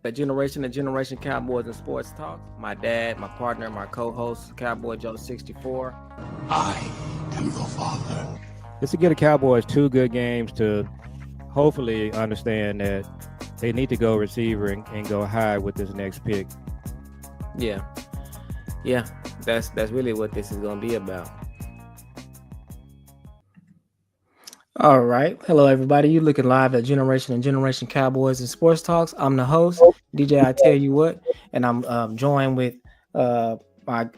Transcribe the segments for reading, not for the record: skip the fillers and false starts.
The Generation Cowboys and Sports Talk. My dad, my partner, my co-host, CowboyJoe 64. I am the father. Just to get the Cowboys 2 good games to hopefully understand that they need to go receiver and go high with this next pick. Yeah, yeah, that's really what this is gonna be about. All right. Hello, everybody. You looking live at Generation Cowboys and Sports Talks. I'm the host, DJ I Tell You What, and I'm joined with uh, my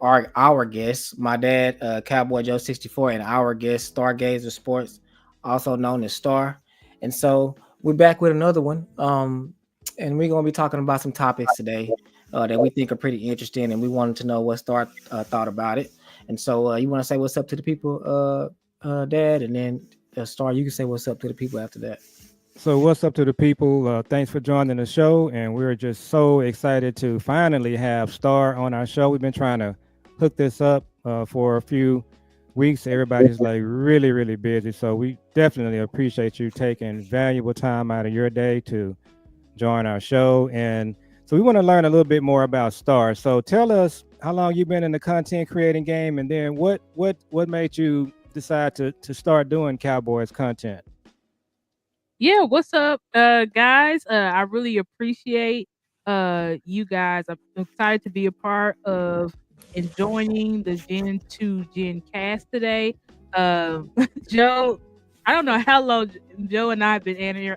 our guest, my dad, Cowboy Joe 64, and our guest, Stargazer Sports, also known as Star. And so we're back with another one. And we're gonna be talking about some topics today that we think are pretty interesting, and we wanted to know what Star thought about it. And so you want to say what's up to the people, Dad, and then Star, you can say what's up to the people after that. So, what's up to the people? Thanks for joining the show. And we're just so excited to finally have Star on our show. We've been trying to hook this up for a few weeks. Everybody's like really, really busy. So, we definitely appreciate you taking valuable time out of your day to join our show. And so, we want to learn a little bit more about Star. So, tell us how long you've been in the content creating game, and then what made you decide to start doing Cowboys content? Yeah, what's up, guys? I really appreciate you guys. I'm excited to be a part of and joining the Gen 2 Gen cast today. Joe, I don't know how long Joe and I have been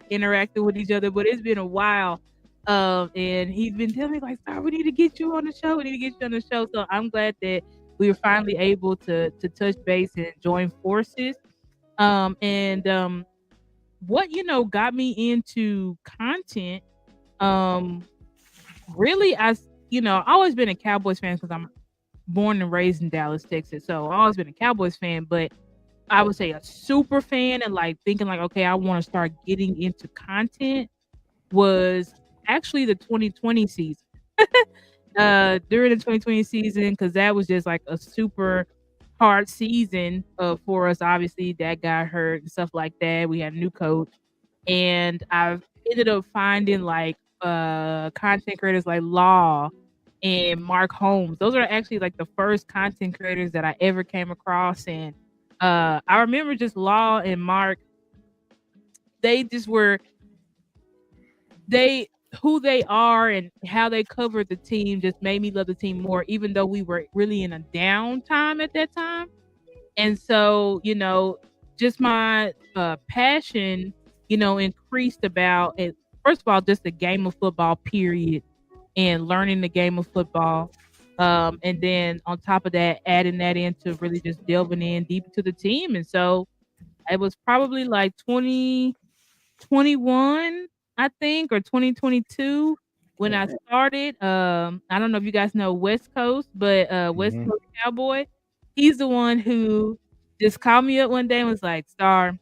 interacting with each other, but it's been a while. And he's been telling me like, "Star, we need to get you on the show. We need to get you on the show." So I'm glad that we were finally able to touch base and join forces. And what got me into content, um really, I always been a Cowboys fan because I'm born and raised in Dallas, Texas, so I've always been a Cowboys fan. But I would say a super fan and like thinking like, okay, I want to start getting into content was actually the 2020 season. During the 2020 season, because that was just like a super hard season for us. Obviously, that got hurt and stuff like that. We had a new coach, and I've ended up finding like content creators like Law and Mark Holmes. Those are actually like the first content creators that I ever came across. And I remember just Law and Mark, they just were they who they are and how they covered the team just made me love the team more, even though we were really in a downtime at that time. And so, just my passion, increased about it. First of all, just the game of football, period, and learning the game of football. And then on top of that, adding that into really just delving in deep into the team. And so it was probably like 2021, I think, or 2022 when I started. I don't know if you guys know West Coast, but West Mhm. Coast Cowboy, he's the one who just called me up one day and was like, "Star,"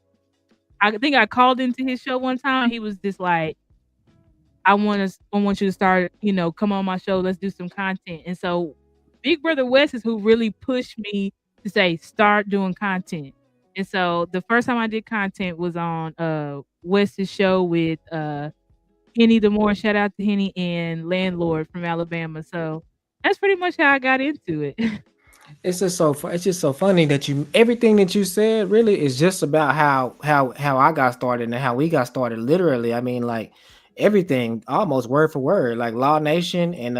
I think I called into his show one time. He was just like, I want you to start, come on my show. Let's do some content." And so Big Brother West is who really pushed me to say, start doing content. And so the first time I did content was on West's show with Henny the More. Shout out to Henny and Landlord from Alabama. So that's pretty much how I got into it. It's just so funny that you everything that you said really is just about how I got started and how we got started. Literally, I mean, like everything almost word for word. Like Law Nation and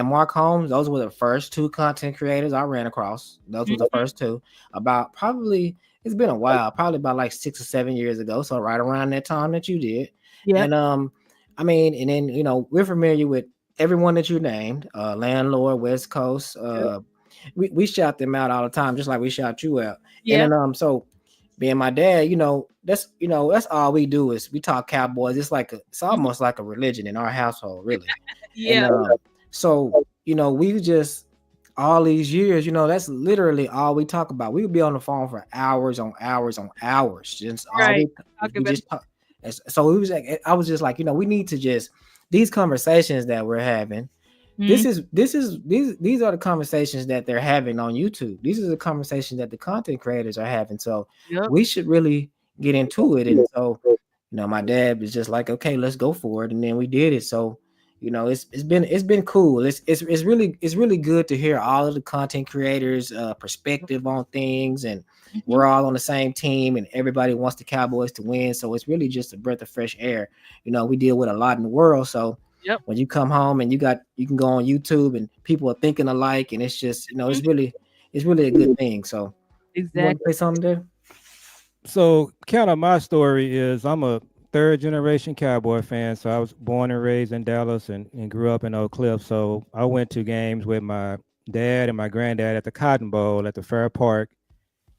Mark Holmes, those were the first two content creators I ran across. Those were the Mhm. first two. About probably it's been a while, probably about like 6 or 7 years ago. So right around that time that you did, Yep. and I mean, and then we're familiar with everyone that you named, Landlord, West Coast, Yep. we shout them out all the time, just like we shout you out. And Yep. then so being my dad, that's all we do is we talk Cowboys. It's Mhm. almost like a religion in our household, really. And Yeah. so we just all these years, that's literally all we talk about. We would be on the phone for hours on hours on hours. Just all Right. Talking we about just talk. So it was like I was just like, we need to just these conversations that we're having. Mhm. These are the conversations that they're having on YouTube. These are the conversations that the content creators are having. So Yep. we should really get into it. And so My dad was just like, okay, let's go for it, and then we did it. So, it's been cool. It's really good to hear all of the content creators' perspective on things, and Mhm. we're all on the same team, and everybody wants the Cowboys to win. So it's really just a breath of fresh air. We deal with a lot in the world, so Yep. when you come home and you can go on YouTube and people are thinking alike, and it's just Mhm. it's really a good thing. So you want to Exactly. say something there? So, kind of my story is I'm a third generation Cowboy fan. So, I was born and raised in Dallas and grew up in Oak Cliff. So, I went to games with my dad and my granddad at the Cotton Bowl at the Fair Park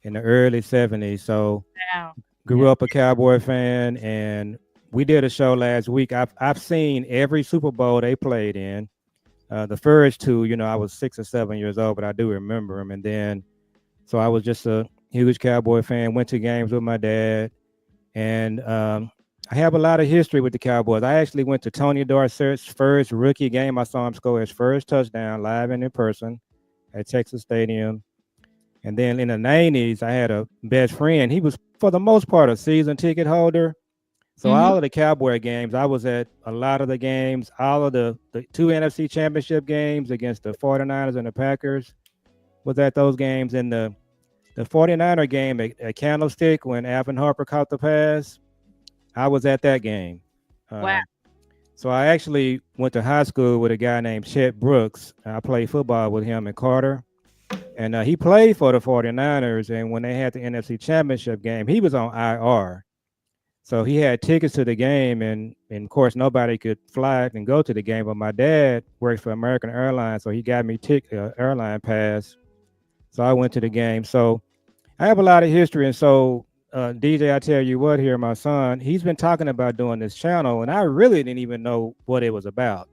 in the early 70s. So, Wow. grew Yeah. up a Cowboy fan, and we did a show last week. I've seen every Super Bowl they played in. The first two, I was 6 or 7 years old, but I do remember them. And then, so I was just a huge Cowboy fan. Went to games with my dad, and I have a lot of history with the Cowboys. I actually went to Tony Dorsett's first rookie game. I saw him score his first touchdown live and in person at Texas Stadium. And then in the 90s, I had a best friend. He was, for the most part, a season ticket holder. So Mhm. all of the Cowboy games, I was at a lot of the games, all of the two NFC championship games against the 49ers and the Packers was at those games. And the 49er game at Candlestick when Alvin Harper caught the pass, I was at that game. Wow. Um, so I actually went to high school with a guy named Chet Brooks. I played football with him in Carter. And he played for the 49ers. And when they had the NFC championship game, he was on IR. So he had tickets to the game, and of course nobody could fly and go to the game. But my dad works for American Airlines, so he got me airline pass. So I went to the game. So I have a lot of history, and so DJ, I tell you what, here, my son, he's been talking about doing this channel, and I really didn't even know what it was about.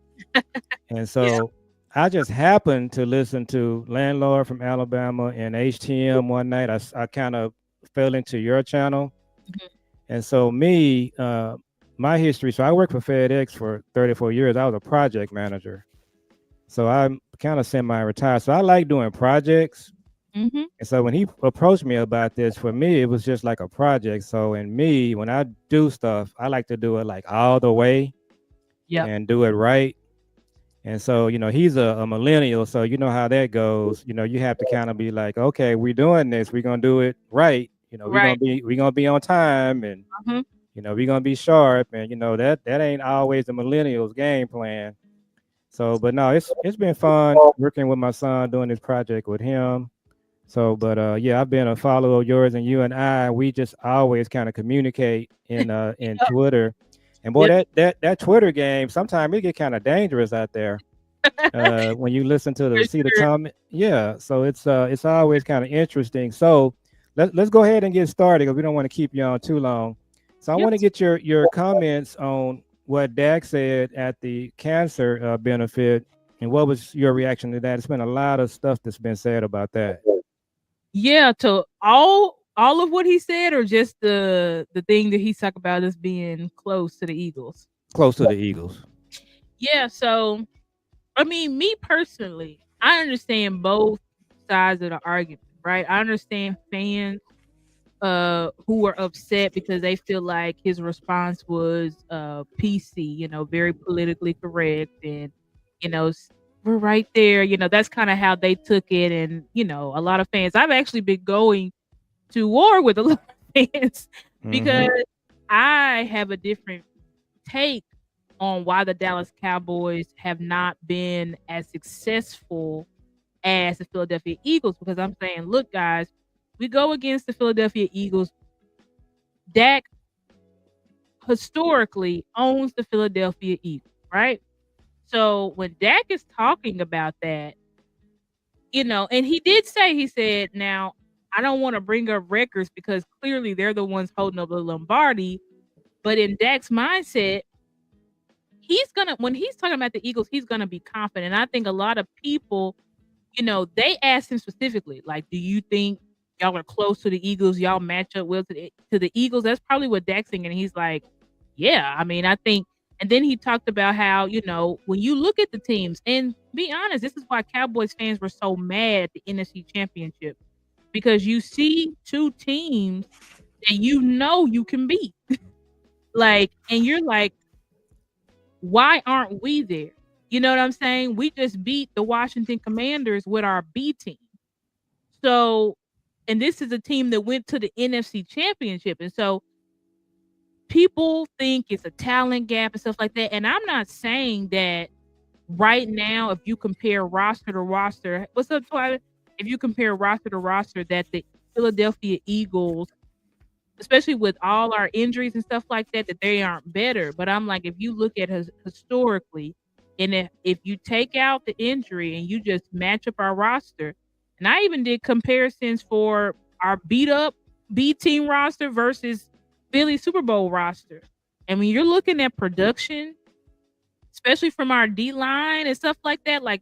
And Yeah. so I just happened to listen to Landlord from Alabama and HTM one night. I kind of fell into your channel. Mhm. And so my history, so I worked for FedEx for 34 years. I was a project manager. So I'm kind of semi-retired. So I like doing projects. Mhm. And so when he approached me about this, for me, it was just like a project. So in me, when I do stuff, I like to do it like all the way Yep. and do it right. And so, he's a millennial. So you know how that goes. You have to kind of be like, okay, we're doing this. We're gonna do it right. Right. We're gonna be on time, and Mhm. we're gonna be sharp, and that ain't always the millennials game plan. So, but no, it's been fun working with my son doing this project with him. So, but yeah, I've been a follower of yours, and you and we just always kind of communicate in Yep. Twitter. And boy, Yep. that Twitter game, sometimes it get kind of dangerous out there. When you listen to For the see the sure. comment, yeah. So it's always kind of interesting. So let's go ahead and get started because we don't want to keep you on too long. So I Yep. want to get your comments on what Dak said at the cancer benefit, and what was your reaction to that? It's been a lot of stuff that's been said about that. Yeah, to all of what he said, or just the thing that he's talked about as being close to the Eagles. Close to the Eagles. Yeah, so I mean, me personally, I understand both sides of the argument, right? I understand fans who are upset because they feel like his response was PC, very politically correct, and we're right there, that's kind of how they took it. And a lot of fans, I've actually been going to war with a lot of fans Mm-hmm. because I have a different take on why the Dallas Cowboys have not been as successful as the Philadelphia Eagles, because I'm saying, look, guys, we go against the Philadelphia Eagles. Dak historically owns the Philadelphia Eagles, right? So when Dak is talking about that, and he did say, he said, now, I don't want to bring up records because clearly they're the ones holding up the Lombardi. But in Dak's mindset, when he's talking about the Eagles, he's gonna be confident. And I think a lot of people, they asked him specifically, like, do you think y'all are close to the Eagles? Y'all match up well to the Eagles? That's probably what Dak's thinking. And he's like, yeah, I mean, I think. And then he talked about how, when you look at the teams, and be honest, this is why Cowboys fans were so mad at the NFC Championship, because you see two teams that you can beat. Like, and you're like, why aren't we there? You know what I'm saying? We just beat the Washington Commanders with our B team. So, and this is a team that went to the NFC Championship. And so people think it's a talent gap and stuff like that. And I'm not saying that right now, if you compare roster to roster, what's up, Twilight? If you compare roster to roster, that the Philadelphia Eagles, especially with all our injuries and stuff like that, that they aren't better. But I'm like, if you look at historically, and if you take out the injury and you just match up our roster, and I even did comparisons for our beat up B team roster versus Philly Super Bowl roster. And when you're looking at production, especially from our D line and stuff like that, like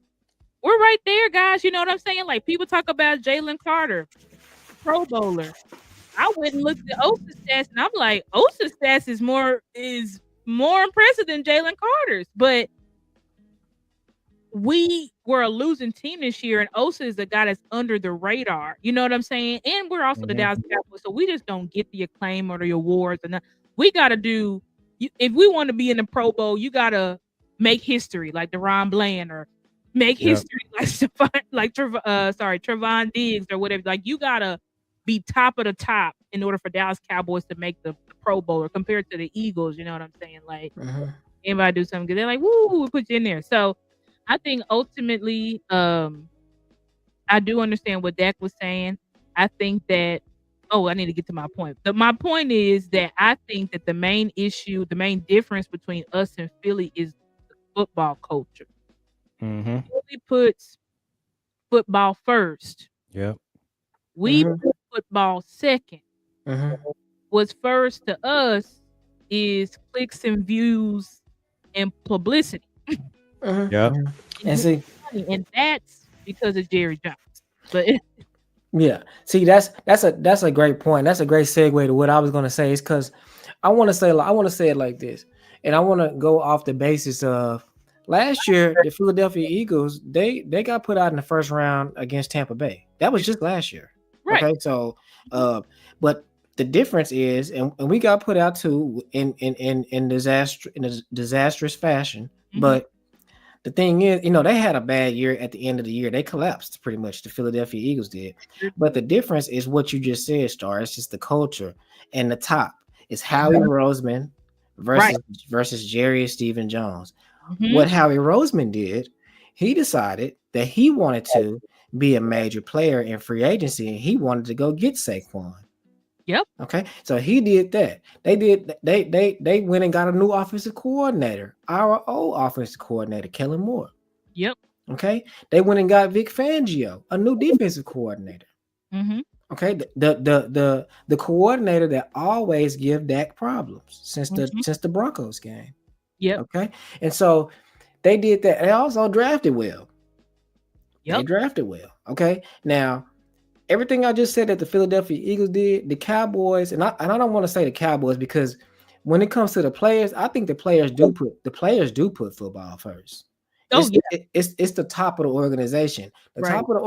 we're right there, guys. You know what I'm saying? Like people talk about Jalen Carter, Pro Bowler. I went and looked at Osa's stats, and I'm like, Osa's stats is more impressive than Jalen Carter's. But we were a losing team this year, and Osa is a guy that's under the radar. You know what I'm saying? And we're also the Dallas Cowboys, so we just don't get the acclaim or the awards. And we got to do. If we want to be in the Pro Bowl, you got to make history like Deron Bland, or make history like Trevon Diggs or whatever. Like you gotta be top of the top in order for Dallas Cowboys to make the Pro Bowl, or compared to the Eagles. You know what I'm saying? Like anybody do something good, they're like, "Woo, we put you in there." So I think ultimately, I do understand what Dak was saying. I think that. Oh, I need to get to my point. My point is that I think that the main issue, the main difference between us and Philly is the football culture. Philly puts football first. Yep. We put football second. What's first to us is clicks and views and publicity. Yep. And see, And that's because of Jerry Jones. But yeah, see, that's a great point. That's a great segue to what I was going to say. Is because I want to say it like this, and I want to go off the basis of last year the Philadelphia Eagles they got put out in the first round against Tampa Bay. That was just last year. Right. Okay, so but the difference is, and we got put out too in a disastrous fashion, but the thing is, they had a bad year at the end of the year. They collapsed pretty much. The Philadelphia Eagles did. But the difference is what you just said, Star. It's just the culture. And the top is Howie Roseman versus Jerry and Stephen Jones. What Howie Roseman did, he decided that he wanted to be a major player in free agency, and he wanted to go get Saquon. Yep. Okay, so he did that. They went and got a new offensive coordinator, our old offensive coordinator, Kellen Moore. Yep. Okay, they went and got Vic Fangio, a new defensive coordinator. Okay, the coordinator that always give Dak problems since the Broncos game. Yep. Okay, and so they did that. They also drafted well. Yep. They drafted well. Okay, now. Everything I just said that the Philadelphia Eagles did, the Cowboys, and I don't want to say the Cowboys because when it comes to the players, I think the players do put football first. It's the top of the organization. The top of the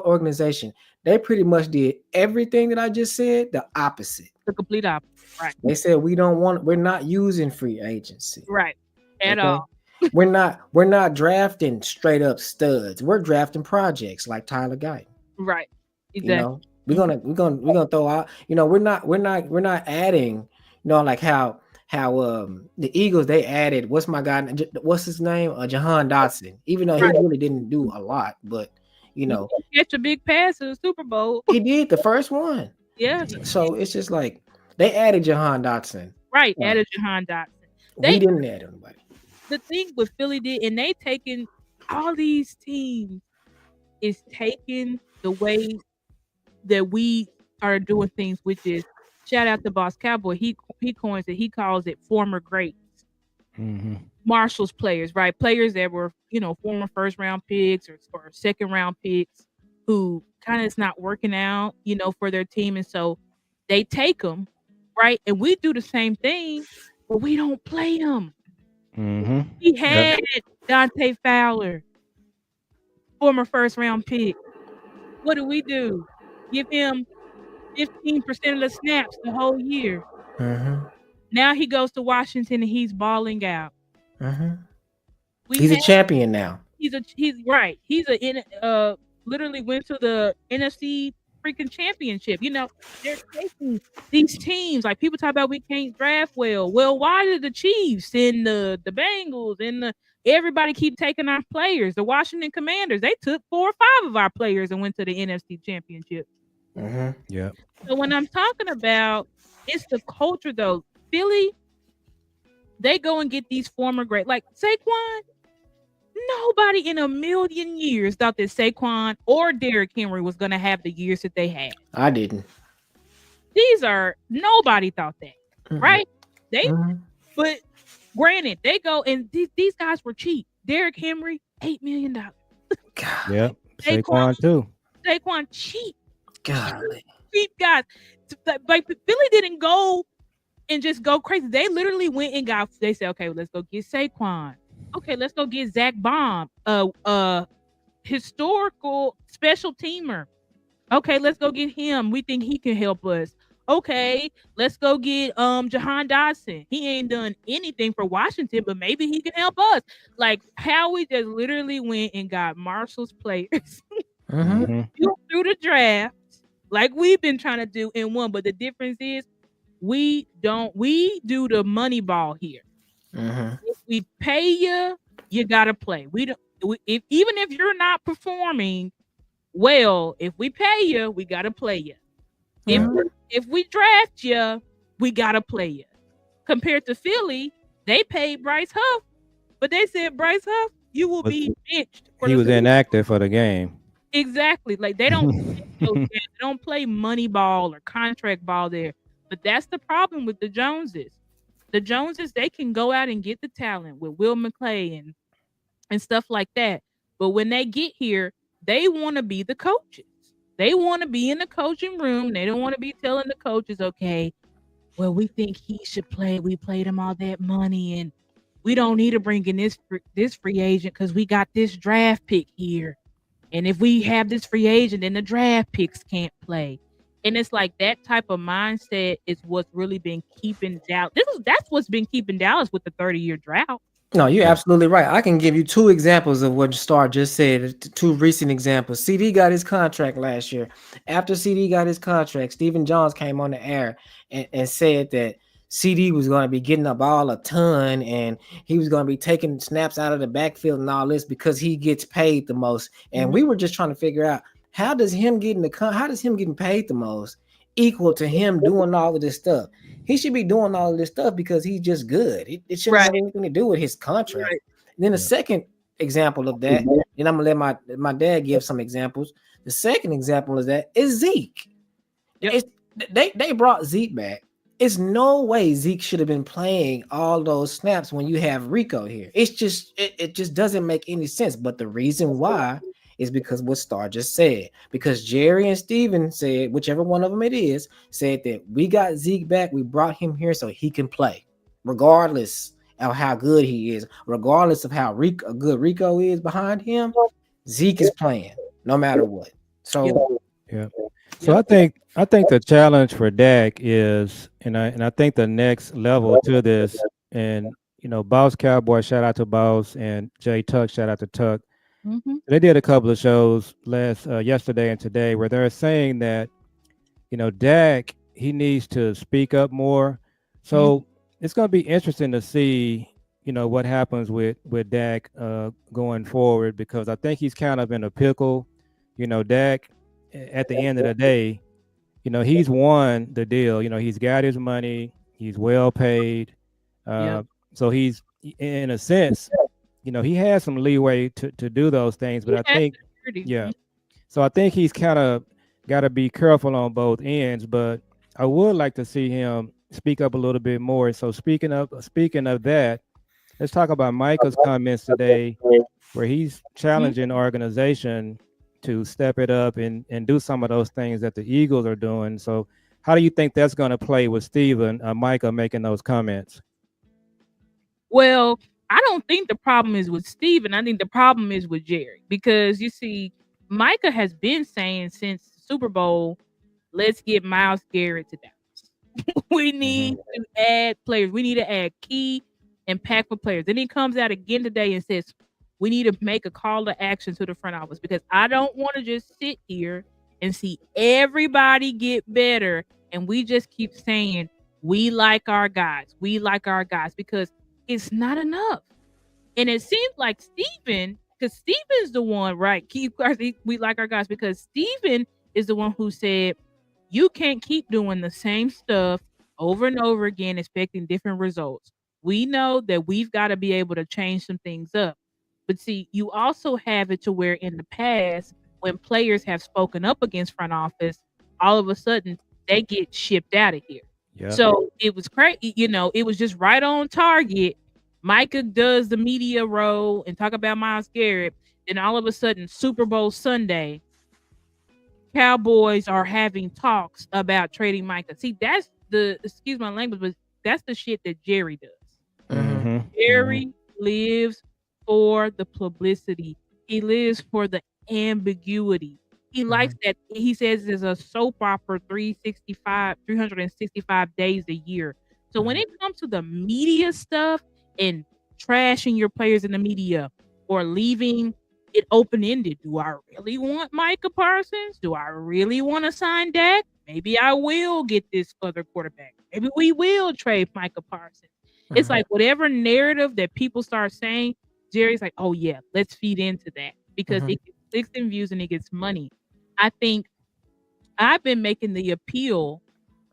organization, they pretty much did everything that I just said, the opposite. The complete opposite. Right. They said we're not using free agency. Right. At all. We're not drafting straight up studs. We're drafting projects like Tyler Guyton. Right. Exactly. We're gonna throw out. We're not adding. Like how the Eagles they added. What's his name? Jahan Dotson. Even though he really didn't do a lot, but he catch a big pass in the Super Bowl. He did the first one. Yeah. So it's just like they added Jahan Dotson. Right. Added Jahan Dotson. They didn't add anybody. The thing with Philly did, and they taken all these teams is taking the way that we started doing things, which is shout out to Boss Cowboy. He coins it. He calls it former greats, Marshall's players, right? Players that were former first round picks or second round picks who kind of is not working out, for their team, and so they take them, right? And we do the same thing, but we don't play them. We had Dante Fowler, former first round pick. What do? Give him 15% of the snaps the whole year. Now he goes to Washington and he's balling out. Hmm. We He's a had champion now. he's right. He's literally went to the NFC freaking championship. They're taking these teams. Like people talk about we can't draft well. Well, why did the Chiefs and the Bengals and the everybody keep taking our players? The Washington Commanders, they took 4 or 5 of our players and went to the NFC championship. Hmm. Yeah. So when I'm talking about it's the culture though, Philly, they go and get these former great like Saquon. Nobody in a million years thought that Saquon or Derrick Henry was going to have the years that they had. I didn't. Nobody thought that, Hmm. right? They, Hmm. but granted, they go and these guys were cheap. Derrick Henry, $8 million. Golly. Yeah. Saquon, Saquon too. Saquon, cheap, Golly. cheap guys. Like Philly didn't go and just go crazy. They literally went and got. They said, okay, let's go get Saquon. Okay, let's go get Zach Baum. Historical special teamer. Okay, let's go get him. We think he can help us. Okay, let's go get Jahan Dodson. He ain't done anything for Washington, but maybe he can help us. Like how we just literally went and got Marshall's players Hmm. Hmm. through the draft, like we've been trying to do in one. But the difference is we do the money ball here. Hmm. If we pay you, you gotta play. We don't even if you're not performing well, if we pay you, we gotta play you. If Yeah. Hmm. if we draft you, we gotta play you. Compared to Philly, they paid Bryce Huff, but they said Bryce Huff, you will Was be benched for he the was inactive for the game? exactly. Like they don't play those games. They don't play money ball or contract ball there. But that's the problem with the Joneses. The Joneses, they can go out and get the talent with Will McClay and stuff like that. But when they get here, they want to be the coaches. They want to be in the coaching room. They don't want to be telling the coaches, okay, well, we think he should play. We paid him all that money, and we don't need to bring in this free agent because we got this draft pick here. And if we have this free agent, then the draft picks can't play. And it's like that type of mindset is what's really been keeping Dallas. That's what's been keeping Dallas with the 30-year drought. No, you're Yeah. absolutely right. I can give you two examples of what Star just said. Two recent examples. CD got his contract last year. After CD got his contract, Stephen Johns came on the air and said that CD was going to be getting the ball a ton and he was going to be taking snaps out of the backfield and all this because he gets paid the most. And Mhm. we were just trying to figure out how does him getting paid the most equal to him doing all of this stuff. He should be doing all of this stuff because he's just good. It shouldn't Right. have anything to do with his contract. Right. And then the Yeah. second example of that, and I'm gonna let my dad give some examples. The second example of that is Zeke. Yep. It's they brought Zeke back. It's no way Zeke should have been playing all those snaps when you have Rico here. It just doesn't make any sense. But the reason why is because what Star just said. Because Jerry and Steven said, whichever one of them it is, said that we got Zeke back. We brought him here so he can play, regardless of how good he is, regardless of how good Rico is behind him. Zeke is playing no matter what. Yep. So Yeah. So Yep. I think the challenge for Dak is, and I think the next level to this, and Boss Cowboy, shout out to Boss, and Jay Tuck, shout out to Tuck. Mhm. They did a couple of shows yesterday and today where they're saying that Dak, he needs to speak up more. Mhm. So it's going to be interesting to see what happens with Dak going forward, because I think he's kind of in a pickle. Dak, at the end of the day, he's won the deal. He's got his money. He's well paid. Yep. Uh, so he's, in a sense, he has some leeway to do those things. But He I has think, security. yeah. So I think he's kind of got to be careful on both ends. But I would like to see him speak up a little bit more. So speaking of that, let's talk about Micah's comments today, where he's Mhm. challenging the organization to step it up and do some of those things that the Eagles are doing. So how do you think that's going to play with Steven, Micah making those comments? Well, I don't think the problem is with Steven. I think the problem is with Jerry because you see, Micah has been saying since the Super Bowl, let's get Miles Garrett to Dallas. We need to add players. We need to add key, impactful players. Then he comes out again today and says, we need to make a call to action to the front office because I don't want to just sit here and see everybody get better. And we just keep saying, we like our guys. We like our guys because it's not enough. And it seems like Steven, because Steven's the one, right? We like our guys because Steven is the one who said, you can't keep doing the same stuff over and over again, expecting different results. We know that we've got to be able to change some things up. But see, you also have it to where in the past, when players have spoken up against front office, all of a sudden they get shipped out of here. Yep. So it was crazy, it was just right on target. Micah does the media role and talk about Myles Garrett. Then all of a sudden, Super Bowl Sunday, Cowboys are having talks about trading Micah. See, that's excuse my language, but that's the shit that Jerry does. Jerry lives for the publicity. He lives for the ambiguity. He likes that. He says there's a soap opera 365 days a year. So when it comes to the media stuff and trashing your players in the media or leaving it open-ended, do I really want Micah Parsons? Do I really want to sign Dak? Maybe I will get this other quarterback. Maybe we will trade Micah Parsons. It's like whatever narrative that people start saying, Jerry's like, oh yeah, let's feed into that because it gets clicks and views and it gets money. I think I've been making the appeal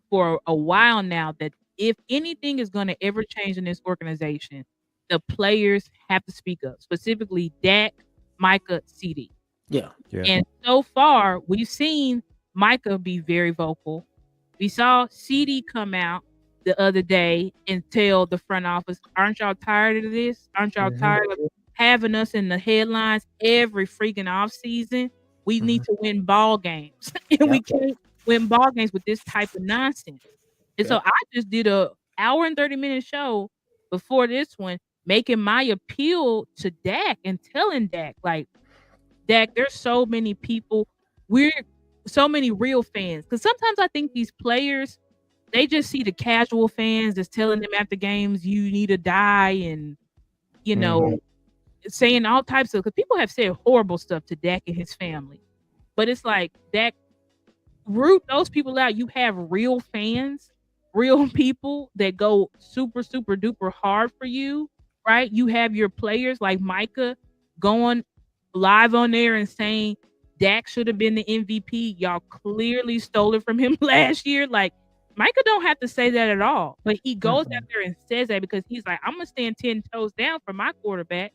for a while now that if anything is going to ever change in this organization, the players have to speak up, specifically Dak, Micah, CD. Yeah. And so far, we've seen Micah be very vocal. We saw CD come out the other day and tell the front office, aren't y'all tired of this? Aren't y'all tired of having us in the headlines every freaking offseason? We need to win ball games. And we can't win ball games with this type of nonsense. And so I just did a hour and 30-minute show before this one, making my appeal to Dak and telling Dak, like, Dak, there's so many people. We're so many real fans. Because sometimes I think these players, they just see the casual fans that's telling them after games, you need to die and, saying all types of, because people have said horrible stuff to Dak and his family. But it's like, Dak, root those people out. You have real fans, real people that go super, super duper hard for you, right? You have your players like Micah going live on there and saying Dak should have been the MVP. Y'all clearly stole it from him last year. Like, Micah don't have to say that at all, but he goes out there and says that because he's like, I'm gonna stand 10 toes down for my quarterback.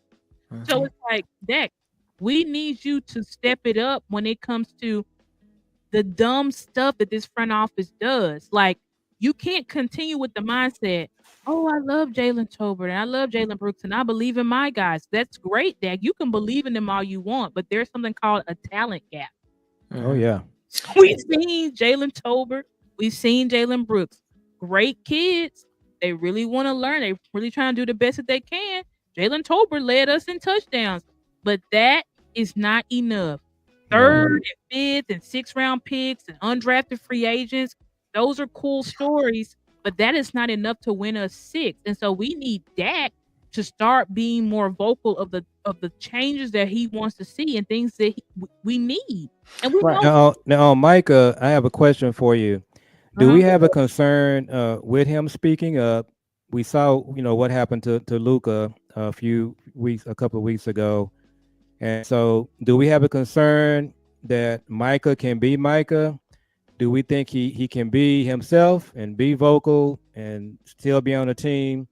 So it's like, Dak, we need you to step it up when it comes to the dumb stuff that this front office does. Like, you can't continue with the mindset, oh, I love Jalen Tolbert and I love Jalen Brooks and I believe in my guys. That's great, Dak. You can believe in them all you want, but there's something called a talent gap. Oh yeah. We've seen Jalen Tolbert. We've seen Jalen Brooks. Great kids. They really want to learn. They really trying to do the best that they can. Jalen Tolbert led us in touchdowns, but that is not enough. Third and fifth and sixth round picks and undrafted free agents. Those are cool stories, but that is not enough to win us six. And so we need Dak to start being more vocal of the changes that he wants to see and things that we need. And we know. Now, Micah, I have a question for you. Do we have a concern with him speaking up? We saw, what happened to Luka a couple of weeks ago. And so do we have a concern that Micah can be Micah? Do we think he can be himself and be vocal and still be on the team?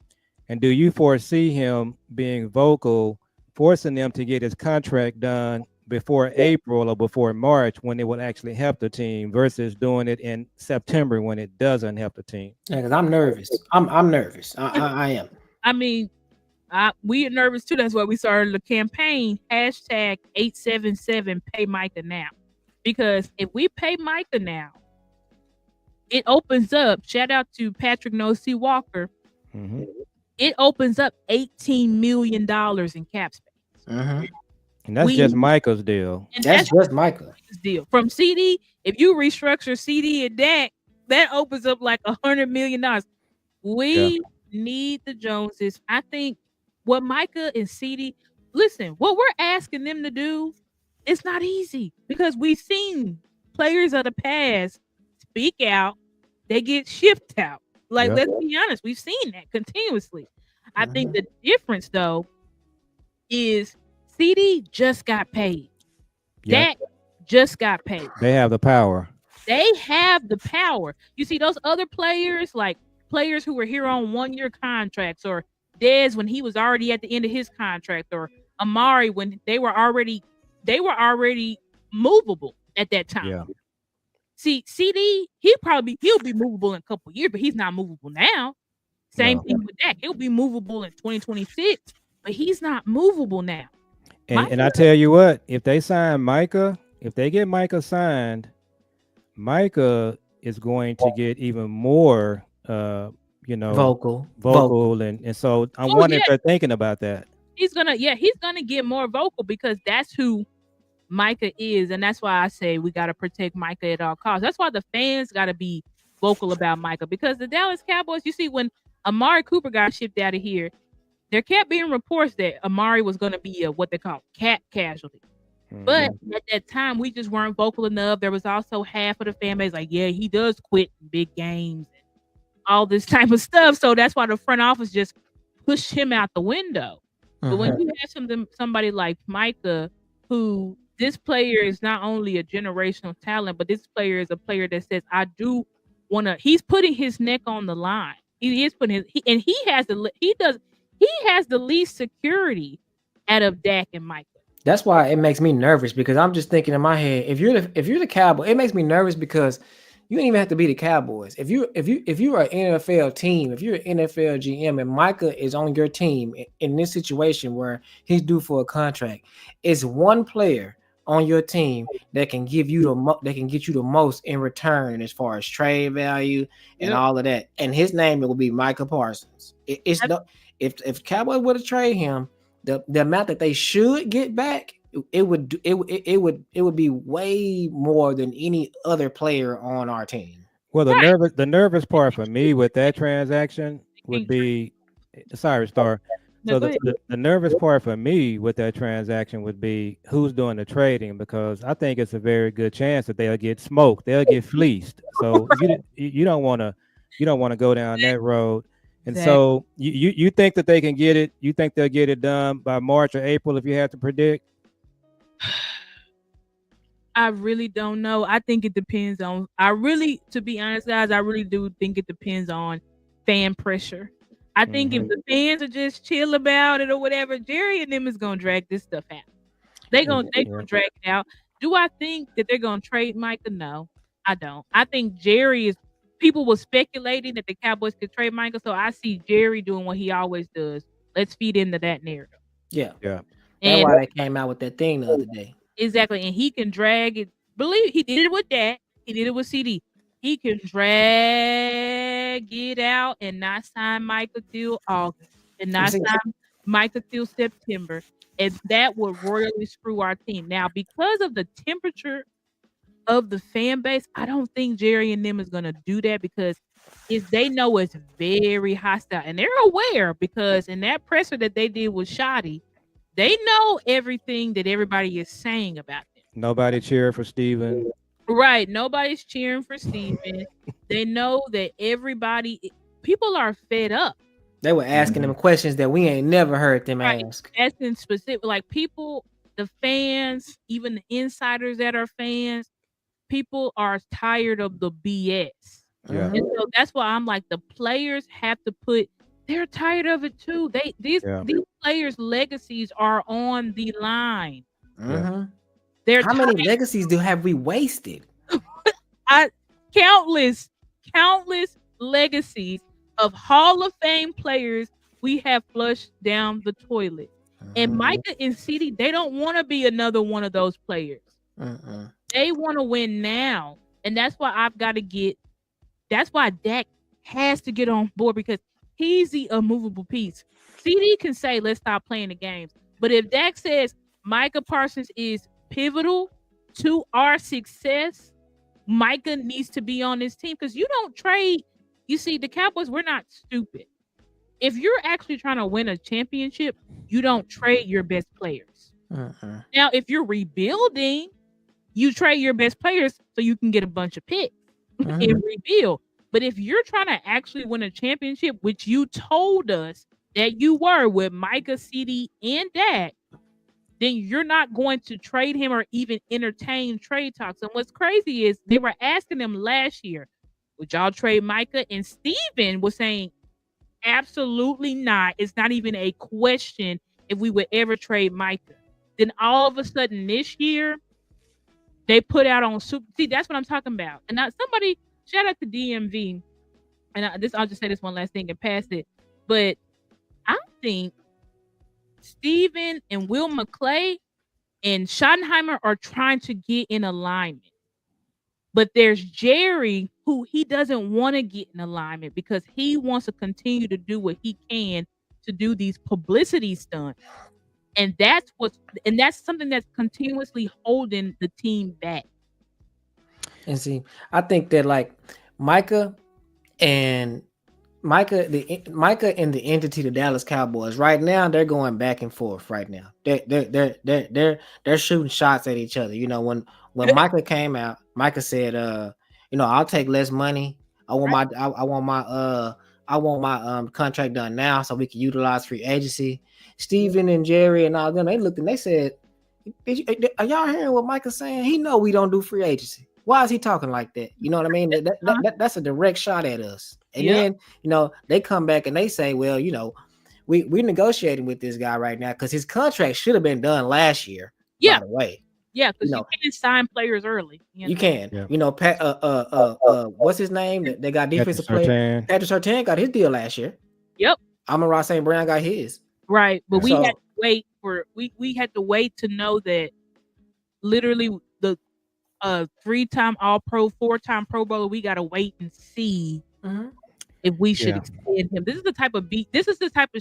And do you foresee him being vocal, forcing them to get his contract done before April or before March when it would actually help the team versus doing it in September when it doesn't help the team? Yeah, because I'm nervous. I'm nervous. I am. I mean, we are nervous too. That's why we started the campaign, #877 pay Micah now. Because if we pay Micah now, it opens up, shout out to Patrick No.C. Walker, it opens up $18 million in cap space. And that's just Micah's deal. That's just Micah's deal. From CD, if you restructure CD and Dak, that opens up like $100 million. Yeah. We need the Joneses. I think what Micah and CD, listen, what we're asking them to do, it's not easy because we've seen players of the past speak out, they get shipped out. Like, Yeah. let's be honest, we've seen that continuously. I think Mhm. the difference though is CD just got paid. Yeah. Dak just got paid. They have the power. They have the power. You see those other players, like players who were here on 1-year contracts, or Dez when he was already at the end of his contract, or Amari when they were already movable at that time. Yeah. See, CD, he'll be movable in a couple years, but he's not movable now. Same No. thing with Dak. He'll be movable in 2026, but he's not movable now. And I tell you what, if they sign Micah, if they get Micah signed, Micah is going to get even more Vocal. and so I'm Oh wondering yeah, if they're thinking about that. he's gonna get more vocal because that's who Micah is, and that's why I say we gotta protect Micah at all costs. That's why the fans gotta be vocal about Micah because the Dallas Cowboys, you see, when Amari Cooper got shipped out of here, there kept being reports that Amari was gonna be a what they call cap casualty. But Mhm. at that time, we just weren't vocal enough. There was also half of the fan base like, yeah, he does quit in big games and all this type of stuff. So that's why the front office just pushed him out the window. But when Mhm. you have somebody like Micah, who this player is not only a generational talent, but this player is a player that says, I do want to, he's putting his neck on the line. He is putting and he has the least security out of Dak and Micah. That's why it makes me nervous because I'm just thinking in my head, if you're the Cowboy, it makes me nervous because you don't even have to be the Cowboys. If you are an NFL team, if you're an NFL GM and Micah is on your team in this situation where he's due for a contract, it's one player on your team that can give you that can get you the most in return as far as trade value and Yep. all of that. And his name will be Micah Parsons. It's no if Cowboys were to trade him, the amount that they should get back, it would be way more than any other player on our team. Well, Right. the nervous part for me with that transaction would Can't trade. be, sorry, Star. No, So go ahead. the nervous part for me with that transaction would be who's doing the trading because I think it's a very good chance that they'll get smoked, they'll get fleeced. So you don't want to go down that road. And Exactly. so you think that they can get it? You think they'll get it done by March or April if you had to predict? I really don't know. I think it depends on. To be honest, guys, I really do think it depends on fan pressure. I think if Hmm. the fans are just chill about it or whatever, Jerry and them is gonna drag this stuff out. They Yeah. gonna drag it out. Do I think that they're gonna trade Micah? No, I don't. I think Jerry is. People were speculating that the Cowboys could trade Micah, so I see Jerry doing what he always does. Let's feed into that narrative. Yeah, Yeah. that's And why they came out with that thing the other day. exactly, and he can drag it. Believe he did it with Dak. He did it with CD. He can drag it out and not sign Michael till August, and I'm not saying, sign Michael till September, and that would royally screw our team. Now, because of the temperature of the fan base, I don't think Jerry and them is gonna do that because they know it's very hostile, and they're aware because in that presser that they did with Shoddy, they know everything that everybody is saying about them. Nobody cheered for Steven. Right. Nobody's cheering for Steven. They know that people are fed up. they were asking them questions that we ain't never heard them Right. ask. Asking specific, like people, the fans, even the insiders that are fans, people are tired of the BS. Yeah. And Mhm. so that's why I'm like, the players have to they're tired of it too. Yeah. These players' legacies are on the line. Yeah. Mhm. They're How tired. many legacies have we wasted? I countless, countless legacies of Hall of Fame players we have flushed down the toilet. And Mhm. Micah and CD, they don't want to be another one of those players. Mm-mm. They want to win now. And that's why that's why Dak has to get on board because he's the immovable piece. CD can say, let's stop playing the games. But if Dak says Micah Parsons is pivotal to our success, Micah needs to be on this team because you don't trade. You see, the Cowboys, we're not stupid. If you're actually trying to win a championship, you don't trade your best players. Uh-uh. Now, if you're rebuilding, you trade your best players so you can get a bunch of picks and rebuild. But if you're trying to actually win a championship, which you told us that you were with Micah, CD, and Dak, then you're not going to trade him or even entertain trade talks. And what's crazy is they were asking him last year, would y'all trade Micah? And Steven was saying, absolutely not. It's not even a question if we would ever trade Micah. Then all of a sudden this year, they put out on Super. See, that's what I'm talking about. And now somebody, shout out to DMV. And I'll just say this one last thing and pass it. But I think Steven and Will McClay and Schottenheimer are trying to get in alignment. But there's Jerry who he doesn't want to get in alignment because he wants to continue to do what he can to do these publicity stunts. And that's something that's continuously holding the team back. And see, I think that like Micah and the entity, the Dallas Cowboys, right now they're going back and forth. Right now, they're shooting shots at each other. You know, when Micah came out, Micah said, I'll take less money. I want my contract done now so we can utilize free agency. Steven and Jerry and all them, they looked and they said, are y'all hearing what Micah's saying? He know we don't do free agency. Why is he talking like that? You know what I mean? That's a direct shot at us. And then, they come back and they say, well, we're negotiating with this guy right now because his contract should have been done last year, by the way. Yeah, because you can sign players early. You can. Yeah. Pat, what's his name? They got defensive player. Patrick Surtain got his deal last year. Yep. Amon-Ra St. Brown got his. Right. But we had to wait we had to wait to know that literally the 3-time All-Pro, 4-time Pro Bowler, we gotta wait and see if we should extend him. This is the type of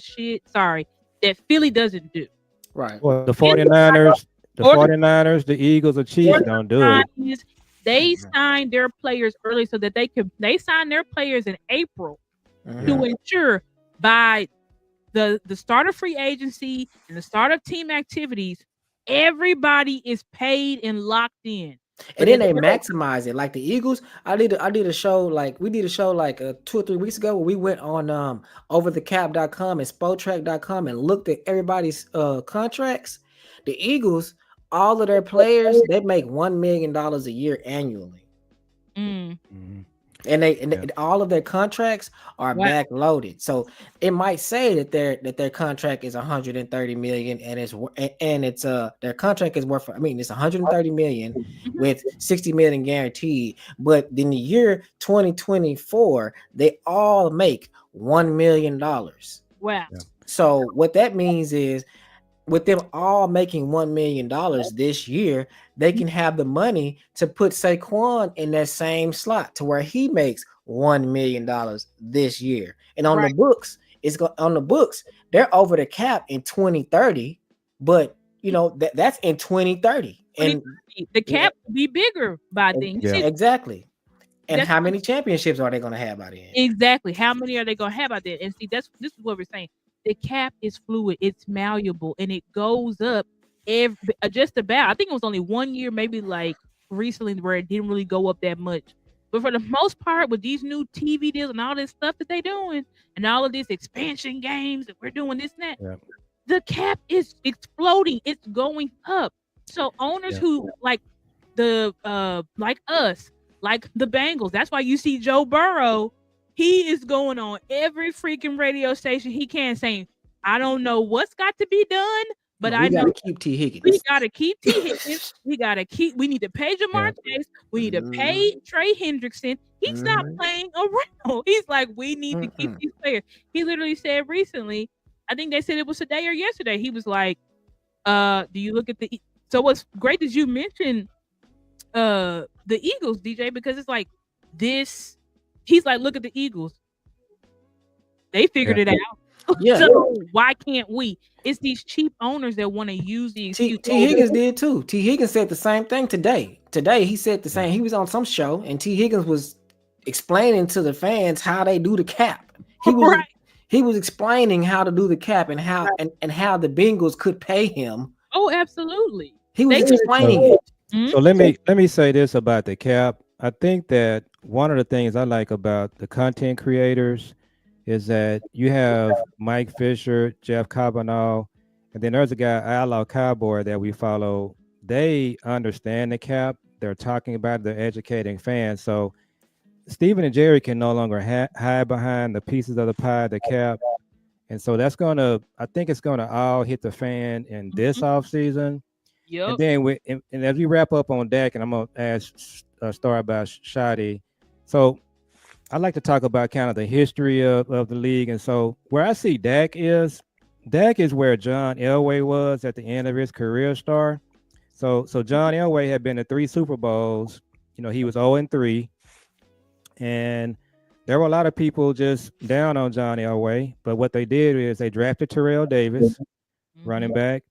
shit, that Philly doesn't do. Right. Well, the 49ers, the Eagles, the Chiefs don't do it. They sign their players early so that they sign their players in April to ensure by the start of free agency and the start of team activities, everybody is paid and locked in. And then they maximize it. Like the Eagles, I did a show like 2 or 3 weeks ago where we went on overthecap.com and spotrac.com and looked at everybody's contracts. The Eagles, all of their players, they make $1 million a year annually. And all of their contracts are backloaded. So it might say that their contract is 130 million and it's their contract is worth, it's 130 million with 60 million guaranteed. But in the year 2024, they all make $1 million. Wow. Yeah. So what that means is, with them all making $1 million this year, they can have the money to put Saquon in that same slot to where he makes $1 million this year. And on the books, they're over the cap in 2030, but that's in 2030. And the cap will be bigger by then. Exactly. And how many championships are they going to have by then? Exactly. How many are they going to have by then? And see, this is what we're saying. The cap is fluid, it's malleable, and it goes up just about. I think it was only 1 year, maybe like recently, where it didn't really go up that much. But for the most part, with these new TV deals and all this stuff that they're doing, and all of these expansion games that we're doing this and that, the cap is exploding. It's going up. So owners who like like us, like the Bengals, that's why you see Joe Burrow. He is going on every freaking radio station he can, saying, I don't know what's got to be done, but I know keep T. Higgins. We gotta keep T. Higgins. We need to pay Jamar Chase. We need to pay Trey Hendrickson. He's not playing around. He's like, we need to keep these players. He literally said recently, I think they said it was today or yesterday. He was like, do you look at so what's great is you mentioned the Eagles, DJ, because it's like this. He's like, look at the Eagles. They figured it out. Yeah. So why can't we? It's these cheap owners that want to use the excuse. T Higgins did too. T Higgins said the same thing today. Today he said the same. He was on some show and T Higgins was explaining to the fans how they do the cap. He was Right. he was explaining how to do the cap and how the Bengals could pay him. Oh, absolutely. He was They could. explaining it. Mhm. So let me say this about the cap. I think that one of the things I like about the content creators is that you have Mike Fisher, Jeff Kavanaugh, and then there's a guy, Outlaw Cowboy, that we follow. They understand the cap. They're talking about it. They're educating fans. So Stephen and Jerry can no longer hide behind the pieces of the pie, the cap. And so I think it's gonna all hit the fan in this Mhm. off season. And Yep. then and as we wrap up on Dak, and I'm gonna ask Star about Shadi. So I like to talk about kind of the history of the league. And so where I see Dak is where John Elway was at the end of his career star. So John Elway had been to 3 Super Bowls. He was 0-3. And there were a lot of people just down on John Elway. But what they did is they drafted Terrell Davis, running Mhm. back.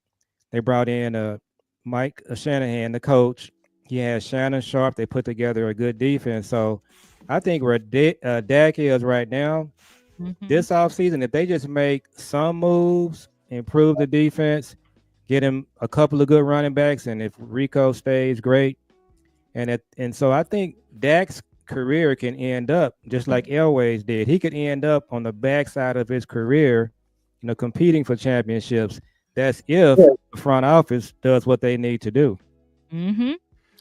They brought in Mike Shanahan, the coach. He had Shannon Sharp. They put together a good defense. So I think where Dak is right now, Mhm. this offseason, if they just make some moves, improve the defense, get him a couple of good running backs, and if Rico stays great, and so I think Dak's career can end up just like Elway's did. He could end up on the backside of his career, competing for championships. That's if the front office does what they need to do. Mhm.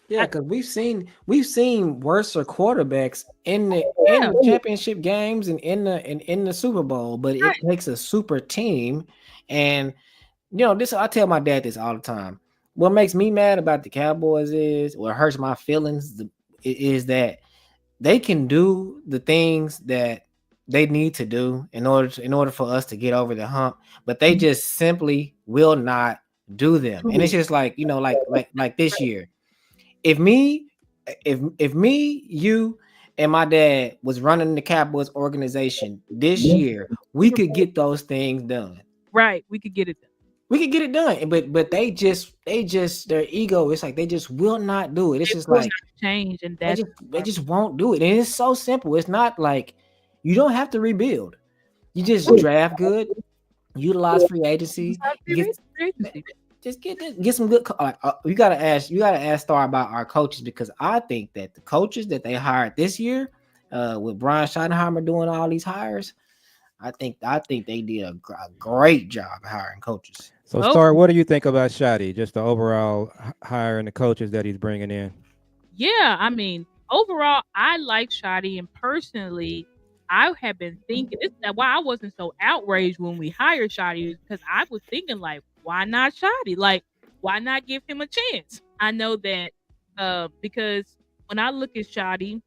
Yeah, I- because we've seen worse quarterbacks in Yeah. the championship games and in the Super Bowl, but it Right. takes a super team. And this I tell my dad this all the time. What makes me mad about the Cowboys is, what hurts my feelings, is that they can do the things that they need to do in order for us to get over the hump, but they Mhm. just simply will not do them. And it's just like, like this year. If me, you and my dad was running the Cowboys organization this year, we could get those things done. Right. We could get it done. We could get it done, but they just their ego. It's like they just will not do it. It's It just will like not change, and they that's just they just won't do it, and it's so simple. It's not like you don't have to rebuild. You just draft good, utilize free agency, get agency. just get some good. You gotta ask Star about our coaches, because I think that the coaches that they hired this year, with Brian Schottenheimer doing all these hires, I think they did a great job hiring coaches. So, Oh, Star, what do you think about Shadi? Just the overall hire and the coaches that he's bringing in. yeah. I mean, overall, I like Shotty, and personally, I have been thinking this is why I wasn't so outraged when we hired Shotty, is because I was thinking like, why not Shotty? Like, why not give him a chance? I know that because when I look at Shotty,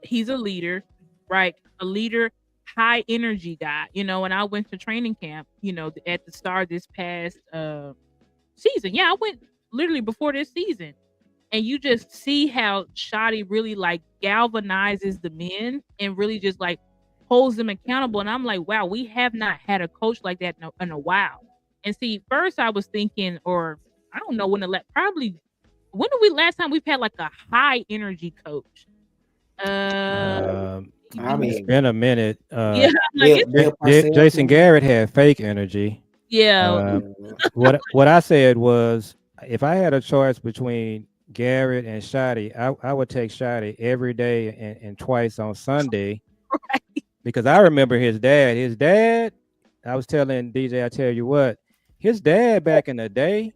he's a leader, right? A leader, high energy guy. When I went to training camp, at the start of this past season. Yeah, I went literally before this season. And you just see how Shotty really like galvanizes the men and really just like holds them accountable. And I'm like, wow, we have not had a coach like that in a while. And see, first I was thinking, or I don't know when the probably when did we last time we've had like a high energy coach? Uh, I maybe It's mean, been a minute. yeah, like it's Bill Parcells. Jason Garrett had fake energy. yeah, What I said was, if I had a choice between Garrett and Shotty, I would take Shotty every day and twice on Sunday, right. because I remember his dad. His dad, I was telling DJ, I tell you what, his dad back in the day,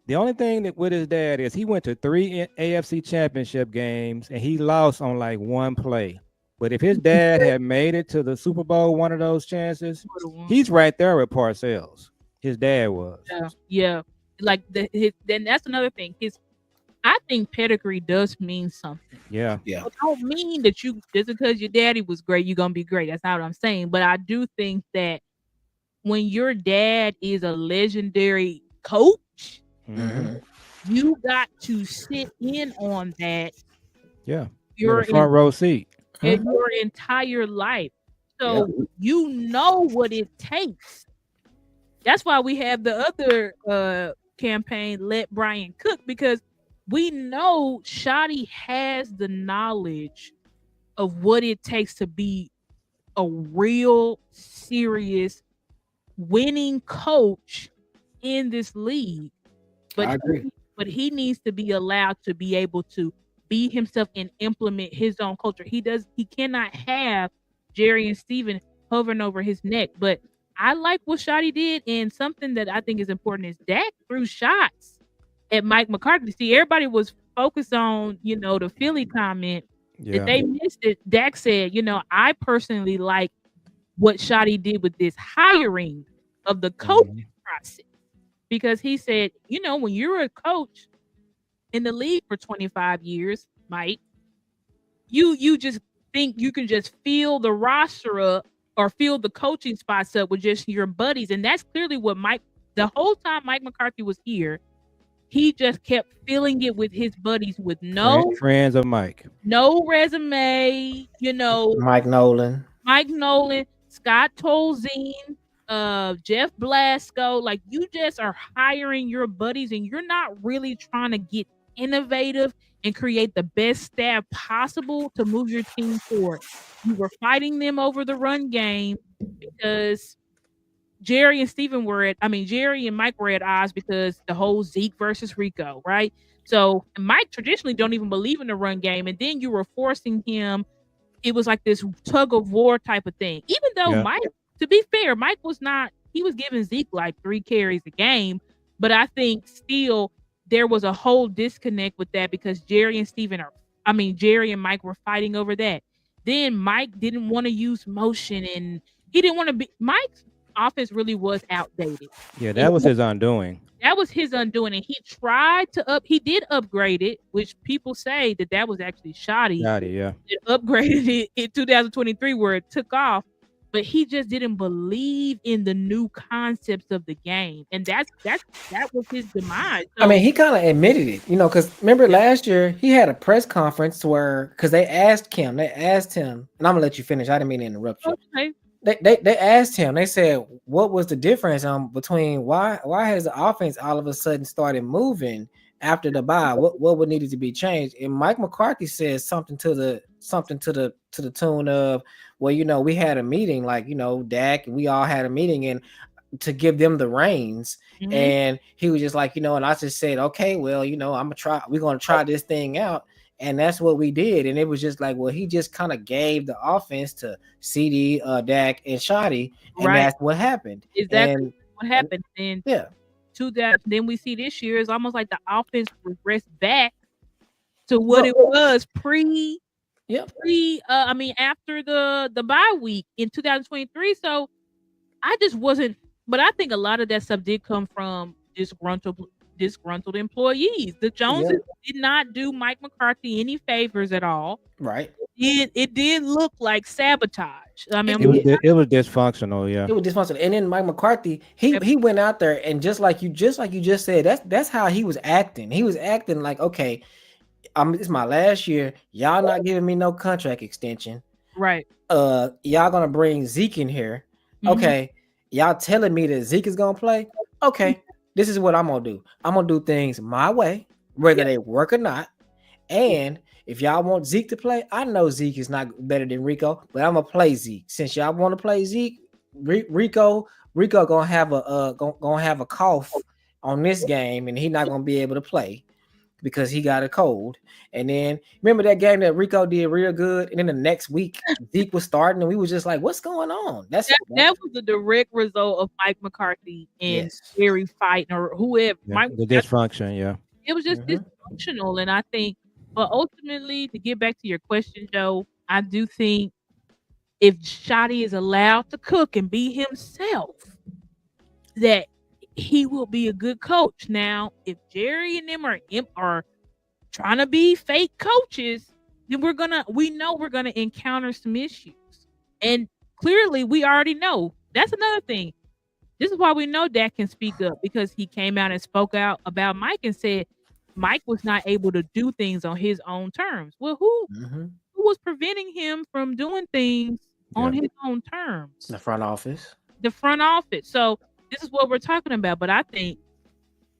the only thing that with his dad is he went to 3 AFC championship games and he lost on like one play. But if his dad had made it to the Super Bowl, one of those chances, Would've won. he's right there with Parcells. His dad was. Yeah, yeah. Like then that's another thing. I think pedigree does mean something. Yeah. Yeah. It don't mean that you just because your daddy was great, you're gonna be great. That's not what I'm saying. But I do think that when your dad is a legendary coach, Mm-hmm. Hmm. you got to sit in on that Yeah. You're in your the front row seat. your entire life. Yep. So you know what it takes. That's why we have the other campaign, Let Brian Cook, because we know Shotty has the knowledge of what it takes to be a real serious winning coach in this league. But I agree. he needs to be allowed to be able to be himself and implement his own culture. He cannot have Jerry and Steven hovering over his neck. But I like what Shotty did, and something that I think is important is Dak threw shots at Mike McCarthy. See, everybody was focused on, the Philly comment that Yeah. they missed it. Dak said, I personally like what Shotty did with this hiring of the coaching Mhm. process. Because he said, when you're a coach in the league for 25 years, Mike, you just think you can just fill the roster up or fill the coaching spots up with just your buddies. And that's clearly what the whole time Mike McCarthy was here, he just kept filling it with his buddies with Friends of Mike. no resume, Mike Nolan. Mike Nolan, Scott Tolzien, Jeff Blasco. Like, you just are hiring your buddies and you're not really trying to get innovative and create the best staff possible to move your team forward. You were fighting them over the run game because Jerry and Mike were at odds because the whole Zeke versus Rico, right? So Mike traditionally don't even believe in the run game. And then you were forcing him. It was like this tug of war type of thing. Even though Yeah. Mike, to be fair, Mike was not, he was giving Zeke like 3 carries a game. But I think still there was a whole disconnect with that because Jerry and Mike were fighting over that. Then Mike didn't want to use motion and he didn't want to Mike's offense really was outdated. Yeah, And that was his undoing. that was his undoing. And he did upgrade it, which people say that was actually shoddy. Got it, yeah. It upgraded it in 2023 where it took off, but he just didn't believe in the new concepts of the game. And that was his demise. I mean, he kind of admitted it, because remember last year he had a press conference where because they asked him, and I'm gonna let you finish. I didn't mean to interrupt you. Okay. They asked him. They said, "What was the difference between why has the offense all of a sudden started moving after the bye? What would needed to be changed?" And Mike McCarthy says something to the tune of, "Well, we had a meeting, like Dak, and we all had a meeting, and to give them the reins." Mhm. And he was just like, and I just said, "Okay, well, we're gonna try this thing out." And that's what we did. And it was just like, well, he just kind of gave the offense to CD, Dak, and Shotty, and Right. that's what happened. Exactly And what happened. And yeah, then we see this year is almost like the offense regressed back to what it was yep. after the bye week in 2023. So I just wasn't, but I think a lot of that stuff did come from disgruntled employees. The Joneses did not do Mike McCarthy any favors at all. Right. It did look like sabotage. I mean, It was dysfunctional, yeah. It was dysfunctional. And then Mike McCarthy, he went out there and just like you just said, that's how he was acting. He was acting like, okay, it's my last year. Y'all not giving me no contract extension. right. Y'all gonna bring Zeke in here. Mhm. Okay. Y'all telling me that Zeke is gonna play? Okay. This is what I'm gonna do. I'm gonna do things my way, whether they work or not. And if y'all want Zeke to play, I know Zeke is not better than Rico, but I'm gonna play Zeke. Since y'all want to play Zeke, Rico gonna have a cough on this game, and he's not gonna be able to play because he got a cold. And then remember that game that Rico did real good, and then the next week Zeke was starting, and we was just like, "What's going on?" That was the direct result of Mike McCarthy and Jerry fighting or whoever. Yeah, the dysfunction, yeah. It was just dysfunctional, and I think, but ultimately, to get back to your question, Joe, I do think if Shotty is allowed to cook and be himself, that he will be a good coach. Now, if Jerry and them are trying to be fake coaches, then we know we're gonna encounter some issues. And clearly we already know. That's another thing. This is why we know Dak can speak up, because he came out and spoke out about Mike and said Mike was not able to do things on his own terms. Well, who was preventing him from doing things on his own terms. The front office. The front office. So this is what we're talking about. But I think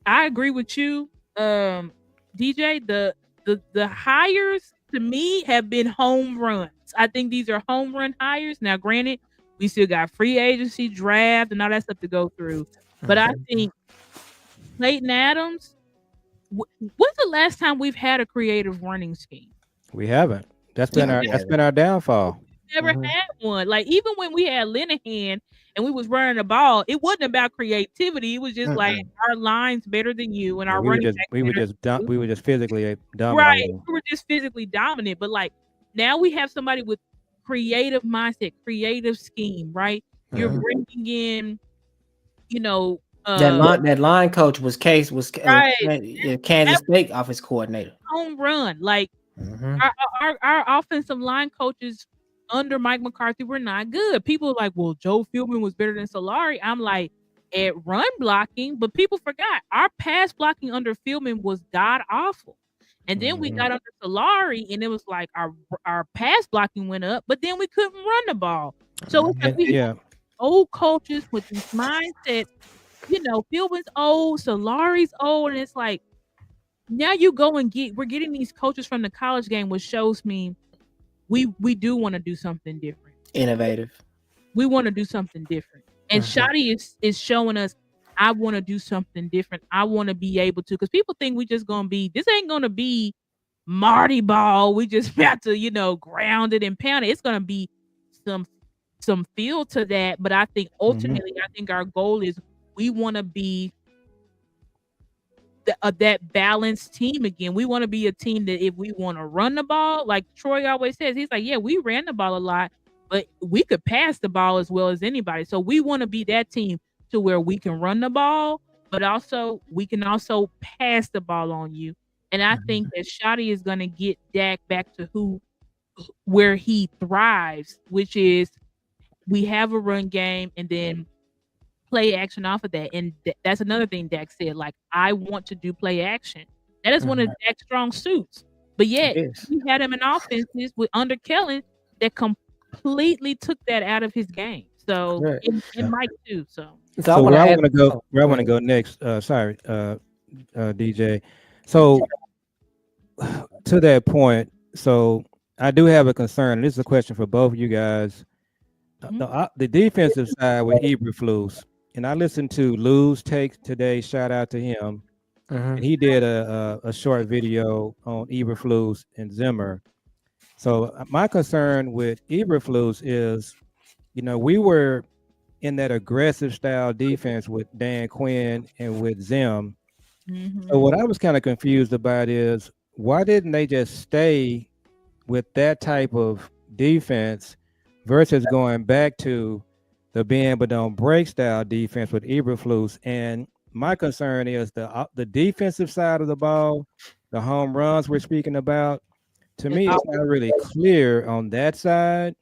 I agree with you, DJ. The hires to me have been home runs. I think these are home run hires. Now, granted, we still got free agency, draft, and all that stuff to go through. But I think Clayton Adams. When's the last time we've had a creative running scheme? We haven't. That's been our downfall. Never had one. Like even when we had Linehan and we was running the ball, it wasn't about creativity. It was just like our line's better than you and our running back. We were just physically dominant. Right. We were just physically dominant. But like now we have somebody with creative mindset, creative scheme, right? You're bringing in, you know, that line coach was Kansas State offense coordinator. Home run. Like our offensive line coaches under Mike McCarthy were not good. People are like, well, Joe Philbin was better than Solari. I'm like, at run blocking, but people forgot our pass blocking under Philbin was god awful. And then we got under Solari, and it was like our pass blocking went up, but then we couldn't run the ball. So it's like we have old coaches with this mindset. You know, Philbin's old, Solari's old, and it's like now you go and we're getting these coaches from the college game, which shows me we do want to do something different, innovative. We want to do something different, and Shotty is showing us. I want to do something different. I want to be able to, because people think we just gonna be. This ain't gonna be Marty ball. We just have to, ground it and pound it. It's gonna be some feel to that. But I think ultimately, I think our goal is we want to be that balanced team again. We want to be a team that if we want to run the ball, like Troy always says, he's like, yeah, we ran the ball a lot, but we could pass the ball as well as anybody. So we want to be that team to where we can run the ball, but also we can also pass the ball on you. And I think that Shotty is going to get Dak back to where he thrives, which is we have a run game and then play action off of that. And that's another thing Dak said, like, I want to do play action. That is one of Dak's strong suits. But yet we had him in offenses under Kellen that completely took that out of his game. So and Mike too. So where I want to go next. Sorry, DJ. So to that point, so I do have a concern. This is a question for both of you guys. The defensive side with Eberflus, and I listened to Lou's take today. Shout out to him. And he did a short video on Eberflus and Zimmer. So my concern with Eberflus is, we were in that aggressive style defense with Dan Quinn and with Zim. So what I was kind of confused about is why didn't they just stay with that type of defense versus going back to the bend but don't break style defense with Eberflus? And my concern is the defensive side of the ball, the home runs we're speaking about. To me, it's not really clear on that side.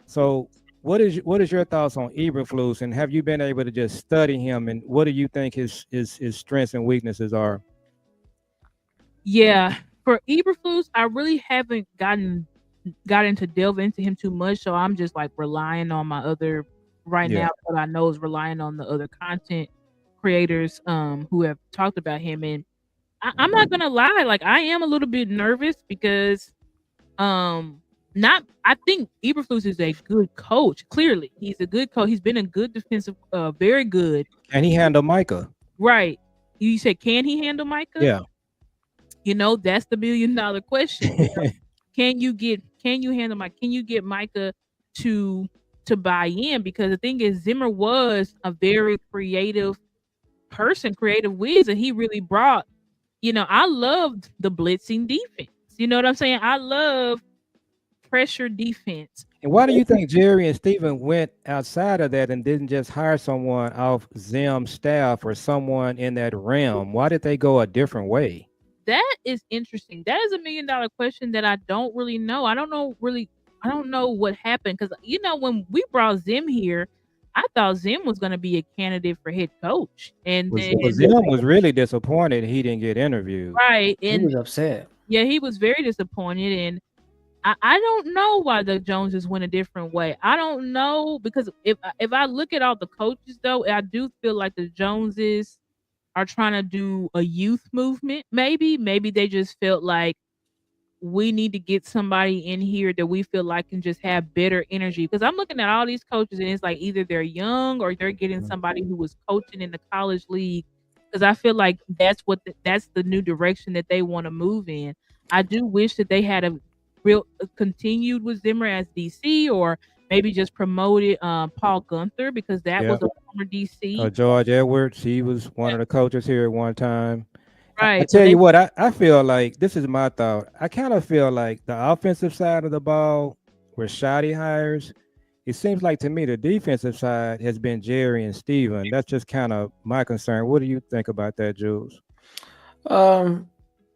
So what is your thoughts on Eberflus, and have you been able to just study him, and what do you think his strengths and weaknesses are? Yeah, for Eberflus, I really haven't gotten to delve into him too much, so I'm just like relying on my other now. What I know is relying on the other content creators who have talked about him, and I'm not gonna lie, like I am a little bit nervous because I think Eberflus is a good coach. Clearly, he's a good coach. He's been a good defensive, very good. Can he handle Micah? Right. You said, can he handle Micah? Yeah. That's the $1 million question. Can you handle Micah? Can you get Micah to buy in? Because the thing is, Zimmer was a very creative person, creative whiz, and he really brought, I loved the blitzing defense. You know what I'm saying? I love pressure defense. And why do you think Jerry and Steven went outside of that and didn't just hire someone off Zim's staff or someone in that realm? Why did they go a different way? That is interesting. That is $1 million question that I don't really know. I don't know what happened, because when we brought Zim here, I thought Zim was going to be a candidate for head coach, and Zim was really disappointed he didn't get interviewed. Right, and he was upset. Yeah, he was very disappointed, and I don't know why the Joneses went a different way. I don't know because if I look at all the coaches though, I do feel like the Joneses are trying to do a youth movement. Maybe they just felt like we need to get somebody in here that we feel like can just have better energy. Because I'm looking at all these coaches and it's like either they're young or they're getting somebody who was coaching in the college league. Because I feel like that's the new direction that they want to move in. I do wish that they had a real continued with Zimmer as DC or maybe just promoted Paul Gunther because that Yeah. was a former DC. George Edwards, he was one of the coaches here at one time. I Right, but tell they you what, I feel like this is my thought. I kind of feel like the offensive side of the ball were shoddy hires. It seems like to me the defensive side has been Jerry and Steven. That's just kind of my concern. What do you think about that, Jules? Um,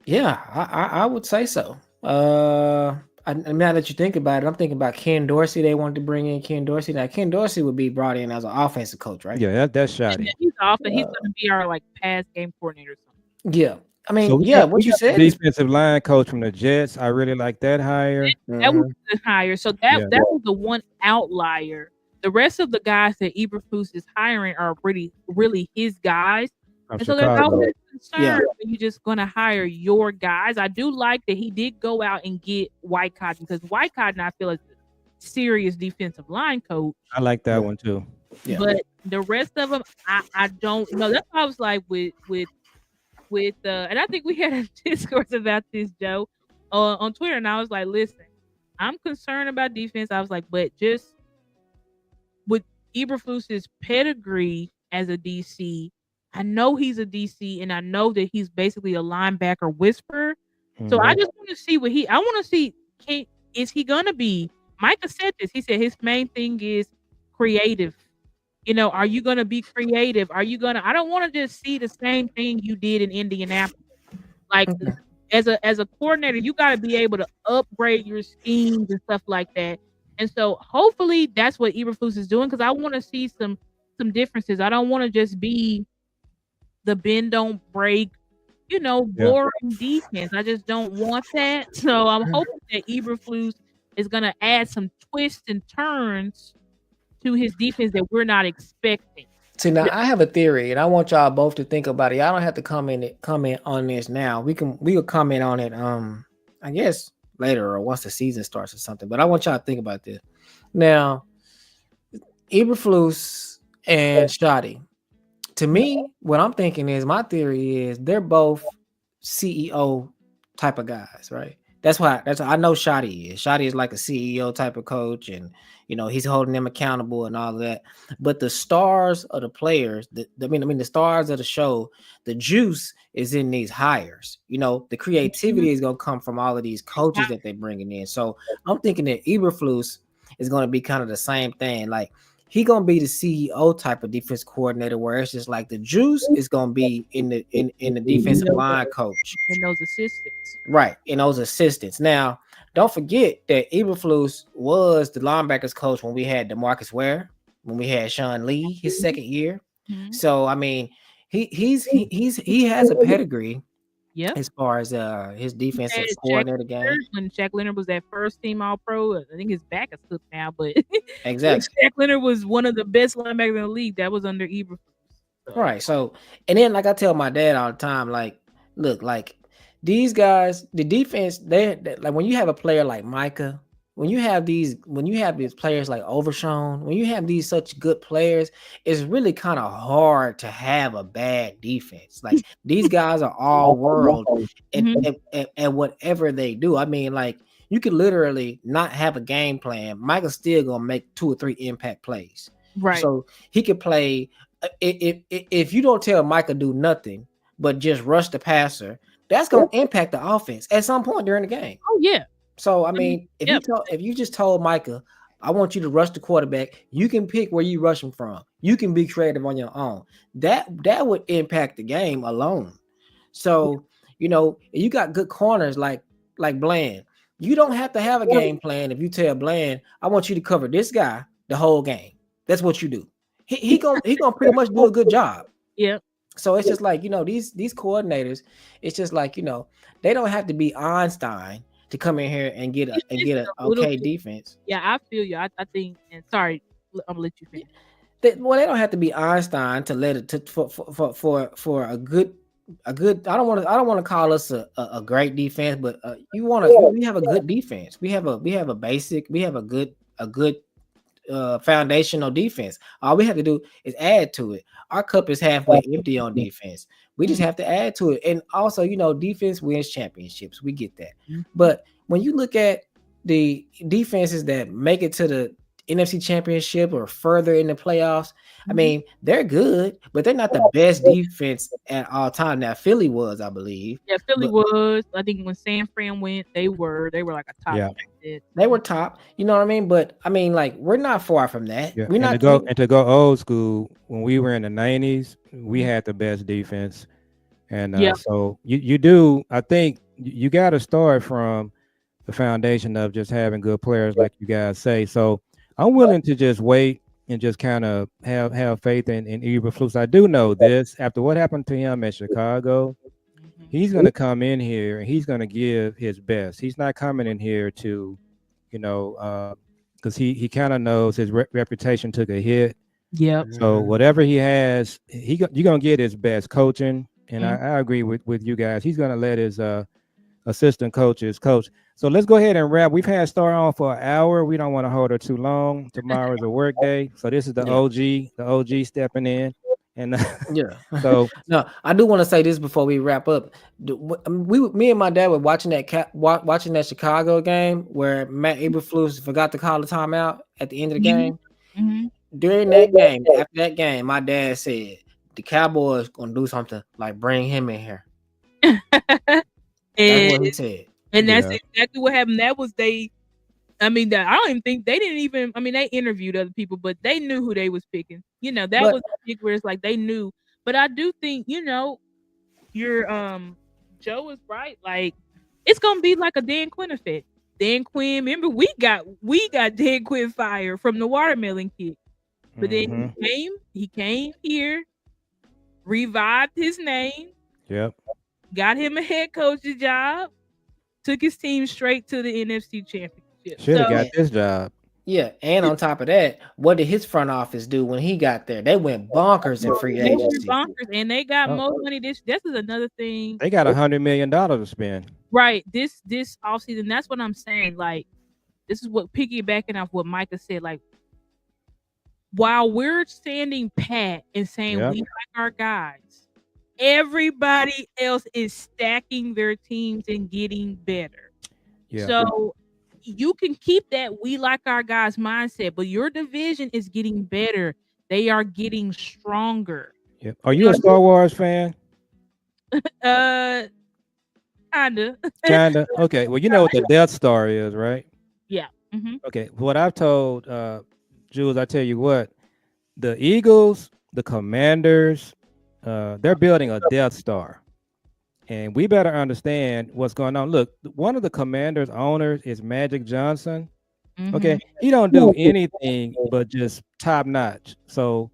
yeah, I would say so. Now that you think about it, I'm thinking about Ken Dorsey. They wanted to bring in Ken Dorsey. Now Ken Dorsey would be brought in as an offensive coach, right? Yeah, that's and shoddy. he's off and he's Uh, gonna be our like pass game coordinator or something. yeah, I So mean, we yeah, got what you the said is. defensive line coach from the Jets. I really like that hire. That was Mhm. a good hire. So Yeah, that was the one outlier. The rest of the guys that Eberflus is hiring are really his guys. from And so there's Chicago. always Yeah, concern when you're just gonna hire your guys. I do like that he did go out and get White Cotton because White Cotton I feel is a serious defensive line coach. I like that yeah, one too. yeah. But the rest of them, I don't know. That's why I was like and I think we had a discourse about this, Joe, on Twitter, and I was like, listen, I'm concerned about defense. I was like, but just with Eberflus's pedigree as a DC, I know he's a DC, and I know that he's basically a linebacker whisperer. So I Mhm. just want to see I want to see is he gonna be? Micah said this. He said his main thing is creative. Are you gonna be creative? Are you gonna? I don't want to just see the same thing you did in Indianapolis. Like Okay. as a coordinator, you got to be able to upgrade your schemes and stuff like that. And so hopefully that's what Eberflus is doing because I want to see some differences. I don't want to just be the bend don't break, Yeah. boring defense. I just don't want that. So I'm hoping that Eberflus is gonna add some twists and turns to his defense that we're not expecting. See, now I have a theory, and I want y'all both to think about it. Y'all don't have to comment on this now. We will comment on it. I guess later or once the season starts or something. But I want y'all to think about this. Now, Eberflus and Shoddy. To me, what I'm thinking is my theory is they're both CEO type of guys, right? That's why I know Shoddy is. Shoddy is like a CEO type of coach, and he's holding them accountable and all of that. But the stars of the players, I mean the stars of the show, the juice is in these hires. The creativity is gonna come from all of these coaches that they're bringing in. So I'm thinking that Eberflus is gonna be kind of the same thing. Like he gonna be the CEO type of defense coordinator, where it's just like the juice is gonna be in the defensive line coach. And those assistants. Right, and those assistants. Now, don't forget that Eberflus was the linebackers coach when we had DeMarcus Ware, when we had Sean Lee his second year. Mhm. So I mean, he has a pedigree Yep. as far as his He had defensive Shaq coordinator game. Leonard when Shaq Leonard was that first team All Pro. I think his back is cooked now, but when Exactly. Shaq Leonard was one of the best linebackers in the league, that was under Eberflus. So, Right. So, and then like I tell my dad all the time, like, look, like these guys, the defense, like when you have a player like Micah, when you have these players like Overshown, when you have these such good players, it's really kind of hard to have a bad defense. Like these guys are all world at, Mhm. at whatever they do. I mean, like you could literally not have a game plan. Micah's still gonna make 2 or 3 impact plays. Right. So he could play if you don't tell Micah do nothing but just rush the passer, that's gonna impact the offense at some point during the game. Oh yeah. So I I mean, mean, yep. if you just told Micah, I want you to rush the quarterback, you can pick where you rush him from. You can be creative on your own. That would impact the game alone. So you got good corners like Bland. You don't have to have a game plan if you tell Bland, I want you to cover this guy the whole game. That's what you do. He gonna pretty much do a good job. Yep. So it's just like these coordinators. It's just like they don't have to be Einstein to come in here and get It's missing a a little okay bit. defense. Yeah, I feel you. I think. And sorry, I'm gonna let you finish. Well, they don't have to be Einstein to let it to for a good. I don't want to call us a great defense, but you want to. We have a good defense. We have a basic. We have a good foundational defense. All we have to do is add to it. Our cup is halfway empty on defense. We just Mm, have to add to it. And also, defense wins championships. We get that. mhm, But when you look at the defenses that make it to the NFC championship or further in the playoffs, I mhm. mean, they're good, but they're not the best defense at all time. Now, Philly was, I believe, Yeah, Philly but was. I think when San Fran went, they were like a top Yeah, defense. they were top. You know what I mean? But I mean, like, we're not far from that. yeah. We're And to not. go old school, when we were in the '90s, we Mhm. had the best defense. And Yeah. so you do. I think you got to start from the foundation of just having good players, like you guys say. So I'm willing to just wait and just kind of have faith in Eberflus. I do know this after what happened to him at Chicago. Mhm. He's going to come in here and he's going to give his best. He's not coming in here to, you know, because he kind of knows his reputation took a hit. Yep. So Mhm. whatever he has, you're gonna get his best coaching, and Mm. I agree with you guys. He's gonna let his assistant coaches coach. So let's go ahead and wrap. We've had Star on for an hour. We don't want to hold her too long. Tomorrow is a work day, so this is Yeah. the OG stepping in, and Yeah. so No, I do want to say this before we wrap up. Me and my dad were watching watching that Chicago game where Matt Eberflus forgot to call the timeout at the end of the Mhm. game. Mhm. During that game, after that game, my dad said the Cowboys gonna do something like bring him in here. That's and what he said. and that's yeah, exactly what happened. That was they. I mean, that I don't even think they didn't even. I mean, they interviewed other people, but they knew who they was picking. That But was big where it's like they knew. But I do think your Joe is right. Like it's gonna be like a Dan Quinn effect. Dan Quinn, remember we got Dan Quinn fired from the watermelon kick, but then mm-hmm, he came here, revived his name, yep, got him a head coach's job, took his team straight to the NFC Championship. should have So got and, this job. yeah, and on top of that, what did his front office do when he got there? They went bonkers in free they went agency. bonkers, and they got Oh, more money. This is another thing, they got $100 million to spend. right? This offseason, that's what I'm saying. Like this is what piggybacking off what Micah said. Like while we're standing pat and saying Yep, we like our guys, everybody else is stacking their teams and getting better. yep, So you can keep that we like our guys mindset, but your division is getting better. They are getting stronger. yep. Are You you a Star Wars fan? Kinda. Kinda. Okay. Well, you know what the Death Star is, right? Yeah. Mhm. Okay. What I've told Jules, I tell you what, the Eagles, the Commanders, they're building a Death Star. And we better understand what's going on. Look, one of the Commanders owners is Magic Johnson. Okay. Mhm. He don't do anything but just top notch. So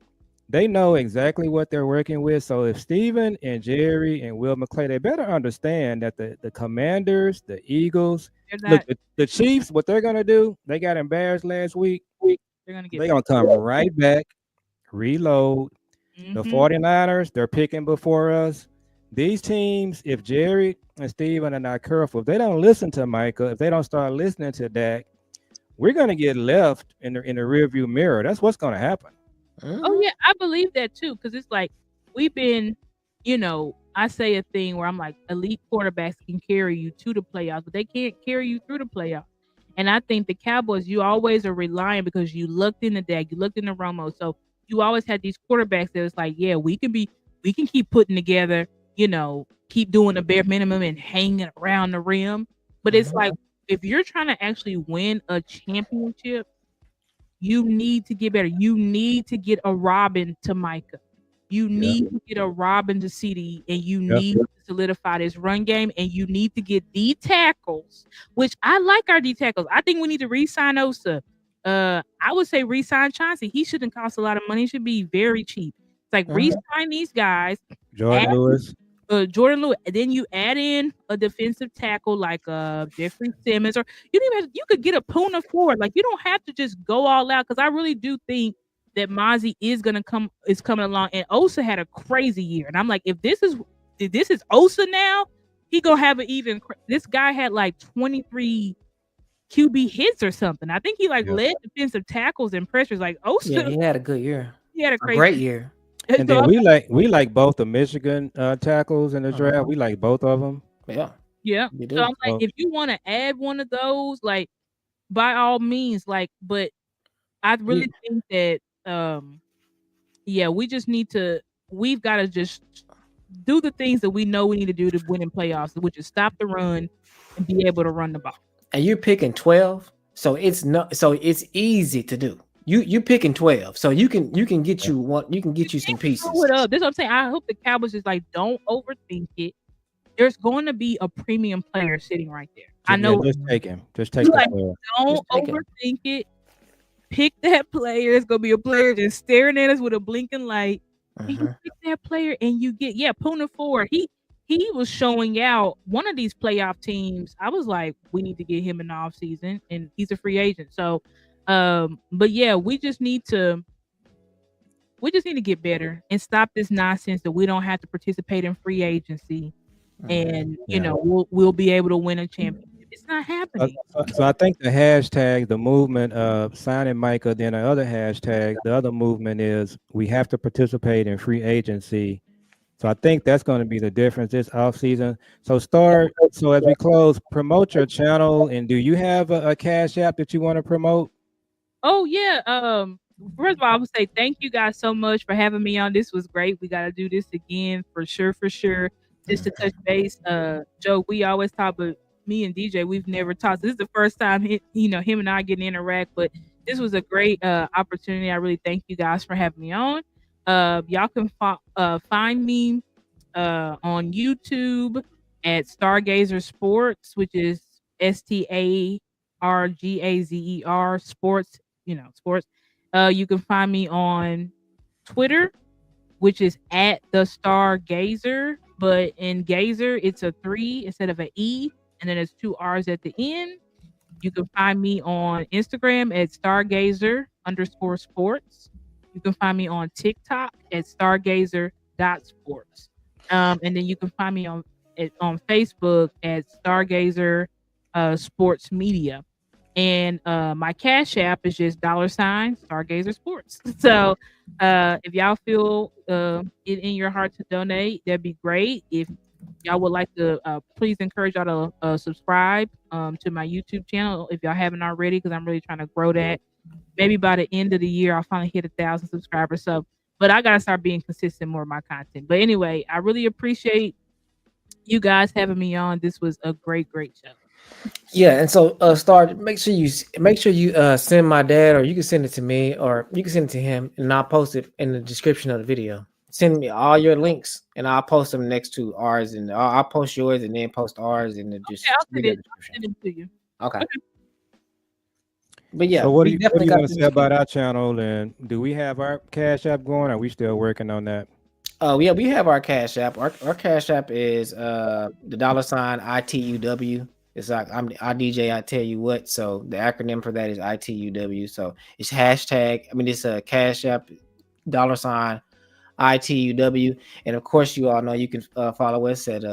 they know exactly what they're working with. So if Steven and Jerry and Will McClay, they better understand that the Commanders, the Eagles, They're look, not the Chiefs, what they're gonna do, they got embarrassed last week. they're gonna get They're back. gonna come right back, reload. The Mhm. 49ers, they're picking before us. These teams, if Jerry and Steven are not careful, if they don't listen to Micah, if they don't start listening to Dak, we're gonna get left in the rearview mirror. That's what's gonna happen. Oh Mhm. yeah, I believe that too. Cause it's like we've been, I say a thing where I'm like, elite quarterbacks can carry you to the playoffs, but they can't carry you through the playoffs. And I think the Cowboys, you always are relying because you looked in the deck, you looked in the Romo. So you always had these quarterbacks that was like, yeah, we can keep putting together, keep doing the bare minimum and hanging around the rim. But it's Mhm. like if you're trying to actually win a championship, you need to get better. You need to get a Robin to Micah. You Yeah. need to get a Robin to CD, and you Yep. need to solidify this run game, and you need to get D tackles, which I like our D tackles. I think we need to re-sign Osa. I would say re-sign Chauncey. He shouldn't cost a lot of money. He should be very cheap. It's like Mhm. re-sign these guys, Jordan add Lewis. Jordan Lewis, and then you add in a defensive tackle like Jeffrey Simmons, or you could get a Puna Ford. Like you don't have to just go all out because I really do think that Mozzie is coming along, and Osa had a crazy year, and I'm like, if this is Osa now, he gonna have an even. This guy had like 23 QB hits or something. I think he like led defensive tackles and pressures. Like Osa, Yeah, he had a good year. he had a A crazy great year. And then we like both the Michigan tackles in the draft. We like both of them. Yeah. Yeah. You So do. I'm like, if you want to add one of those, like by all means, like, but I really think that yeah, we've got to just do the things that we know we need to do to win in playoffs, which is stop the run and be able to run the ball. And you're picking 12, so it's easy to do. You picking 12, so you can get you some pieces. Screw it up. This is what I'm saying. I hope the Cowboys is like, don't overthink it. There's going to be a premium player sitting right there. I know. Just take him. Just take the like, player. don't overthink it. Pick that player. It's gonna be a player just staring at us with a blinking light. And you pick that player, and you get Puna Ford. He was showing out one of these playoff teams. I was like, we need to get him in the off season, and he's a free agent. So, but yeah, we just need to get better and stop this nonsense that we don't have to participate in free agency, and you know we'll be able to win a championship. It's not happening. So I think the hashtag, the movement of signing Micah, then the other hashtag, the other movement is we have to participate in free agency. So I think that's going to be the difference this offseason. So as we close, promote your channel. And do you have a Cash App that you want to promote? Oh yeah. First of all, I would say thank you guys so much for having me on. This was great. We got to do this again for sure. Just to touch base. Joe, we always talk, but me and DJ, we've never talked. This is the first time him and I get to interact, but this was a great opportunity. I really thank you guys for having me on. Y'all can find me on YouTube at Stargazer Sports, which is StarGazer Sports, sports. You can find me on Twitter, which is at the Stargazer, but in Gazer it's a 3 instead of an E, and then there's 2 R's at the end. You can find me on Instagram at Stargazer_sports. You can find me on TikTok at Stargazer.sports. And then you can find me on Facebook at Stargazer Sports Media. And my Cash App is just $ Stargazer Sports. So if y'all feel it in your heart to donate, that'd be great. If y'all would like to, please encourage y'all to subscribe to my YouTube channel if y'all haven't already, because I'm really trying to grow that. Maybe by the end of the year, I'll finally hit 1,000 subscribers. So, but I gotta start being consistent more of my content. But anyway, I really appreciate you guys having me on. This was a great show. Yeah, and so Star, make sure you send my dad, or you can send it to me, or you can send it to him, and I'll post it in the description of the video. Send me all your links, and I'll post them next to ours, and I'll post yours, and then post ours, and then just I'll send it to you. Okay. But yeah, so what do you want to say about our channel? And do we have our Cash App going? Or are we still working on that? Yeah, we have our Cash App. Our Cash App is the $ITUW. It's like I DJ, I tell you what. So the acronym for that is ITUW. So it's hashtag. I mean, it's a Cash App $ITUW, and of course, you all know you can follow us at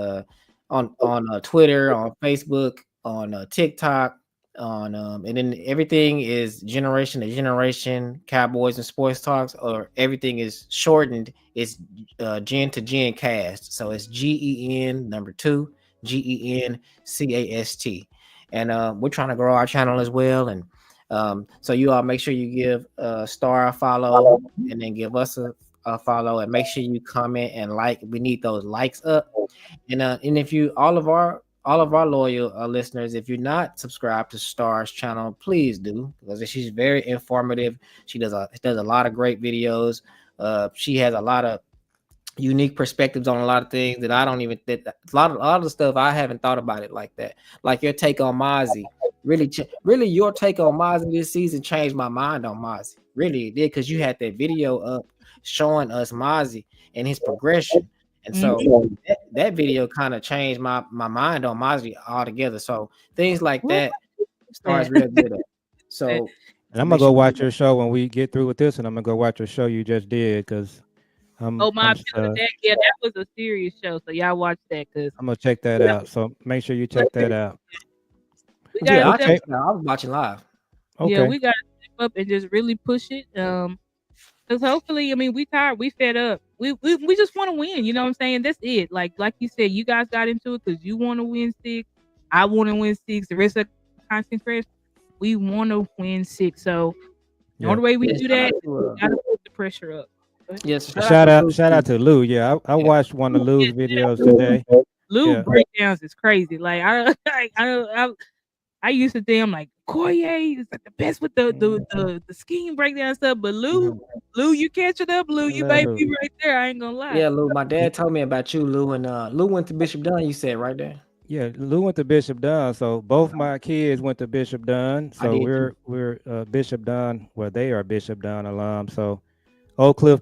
on Twitter, on Facebook, on TikTok, on and then everything is generation to generation Cowboys and sports talks, or everything is shortened. It's Gen to Gen Cast. So it's GEN number 2 GENCAST, and we're trying to grow our channel as well. And so you all make sure you give Star a follow, and then give us a follow, and make sure you comment and like. We need those likes up. And if you all of our loyal listeners, if you're not subscribed to Star's channel, please do, because she's very informative. She does a lot of great videos. She has a lot of unique perspectives on a lot of things that I don't even think. A lot of the stuff I haven't thought about it like that. Like your take on Mozzie, really your take on Mozzie this season changed my mind on Mozzie. Really, it did, because you had that video up showing us Mozzie and his progression. And so Mhm. that video kind of changed my mind on Mozzie altogether. So things like What? that That. stars real good at. That. So And I'm gonna make go sure you do watch that. your show when we get through with this, and I'm gonna go watch your show you just did because Oh, I'm my builder that yeah, that was a serious show. So y'all watch that because I'm gonna check that out. So make sure you check that out. we Yeah, gotta I'll step. check Okay. it out. I was watching live. Yeah, Okay. we gotta step up and just really push it. Because hopefully, I mean, we tired, we fed up. We just want to win. You know what I'm saying? That's it. Like you said, you guys got into it because you want to win six. I want to win six. The rest of the content creators, we want to win six. So the Yeah. only way we Yeah, do shout that, out is to we gotta put the pressure up. But yes, And shout out to Lou shout out too. to Lou. Yeah, I Yeah. watched one of Lou's yeah, videos today. Lou Yeah. breakdowns is crazy. Like I used to think I'm like Koye is like the best with the scheme breakdown stuff, but Mhm. Lou, you catch it up, Lou, I you love baby Lou. right there. I ain't gonna lie. Yeah, Lou. My dad told me about you, Lou, and Lou went to Bishop Dunn. You said right there. Yeah, Lou went to Bishop Dunn, so both my kids went to Bishop Dunn. I So did too. we're Bishop Dunn. Well, they are Bishop Dunn alum. So Oak Cliff,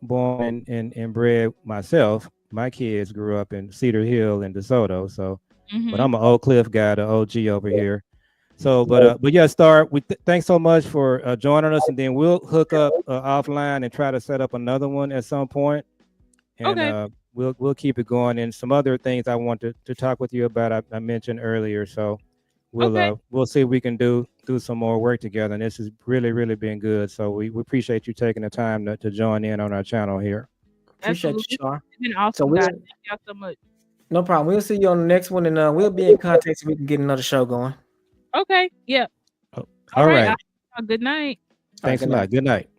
born and bred myself. My kids grew up in Cedar Hill and DeSoto. So, but Mhm. I'm an Oak Cliff guy, the OG over here. So, but yeah, Star. Thanks so much for joining us, and then we'll hook up offline and try to set up another one at some point, and Okay. we'll keep it going. And some other things I want to talk with you about. I mentioned earlier, so Okay. we'll see if we can do some more work together. And this has really been good. So we appreciate you taking the time to join in on our channel here. Appreciate you, Absolutely. Char. It's been So awesome, guys. we'll Thank y'all so much. no problem. We'll see you on the next one, and we'll be in contact so we can get another show going. Okay. Yeah. Oh, All all right. right. Good night. All right, Thanks a good night. lot. Good night.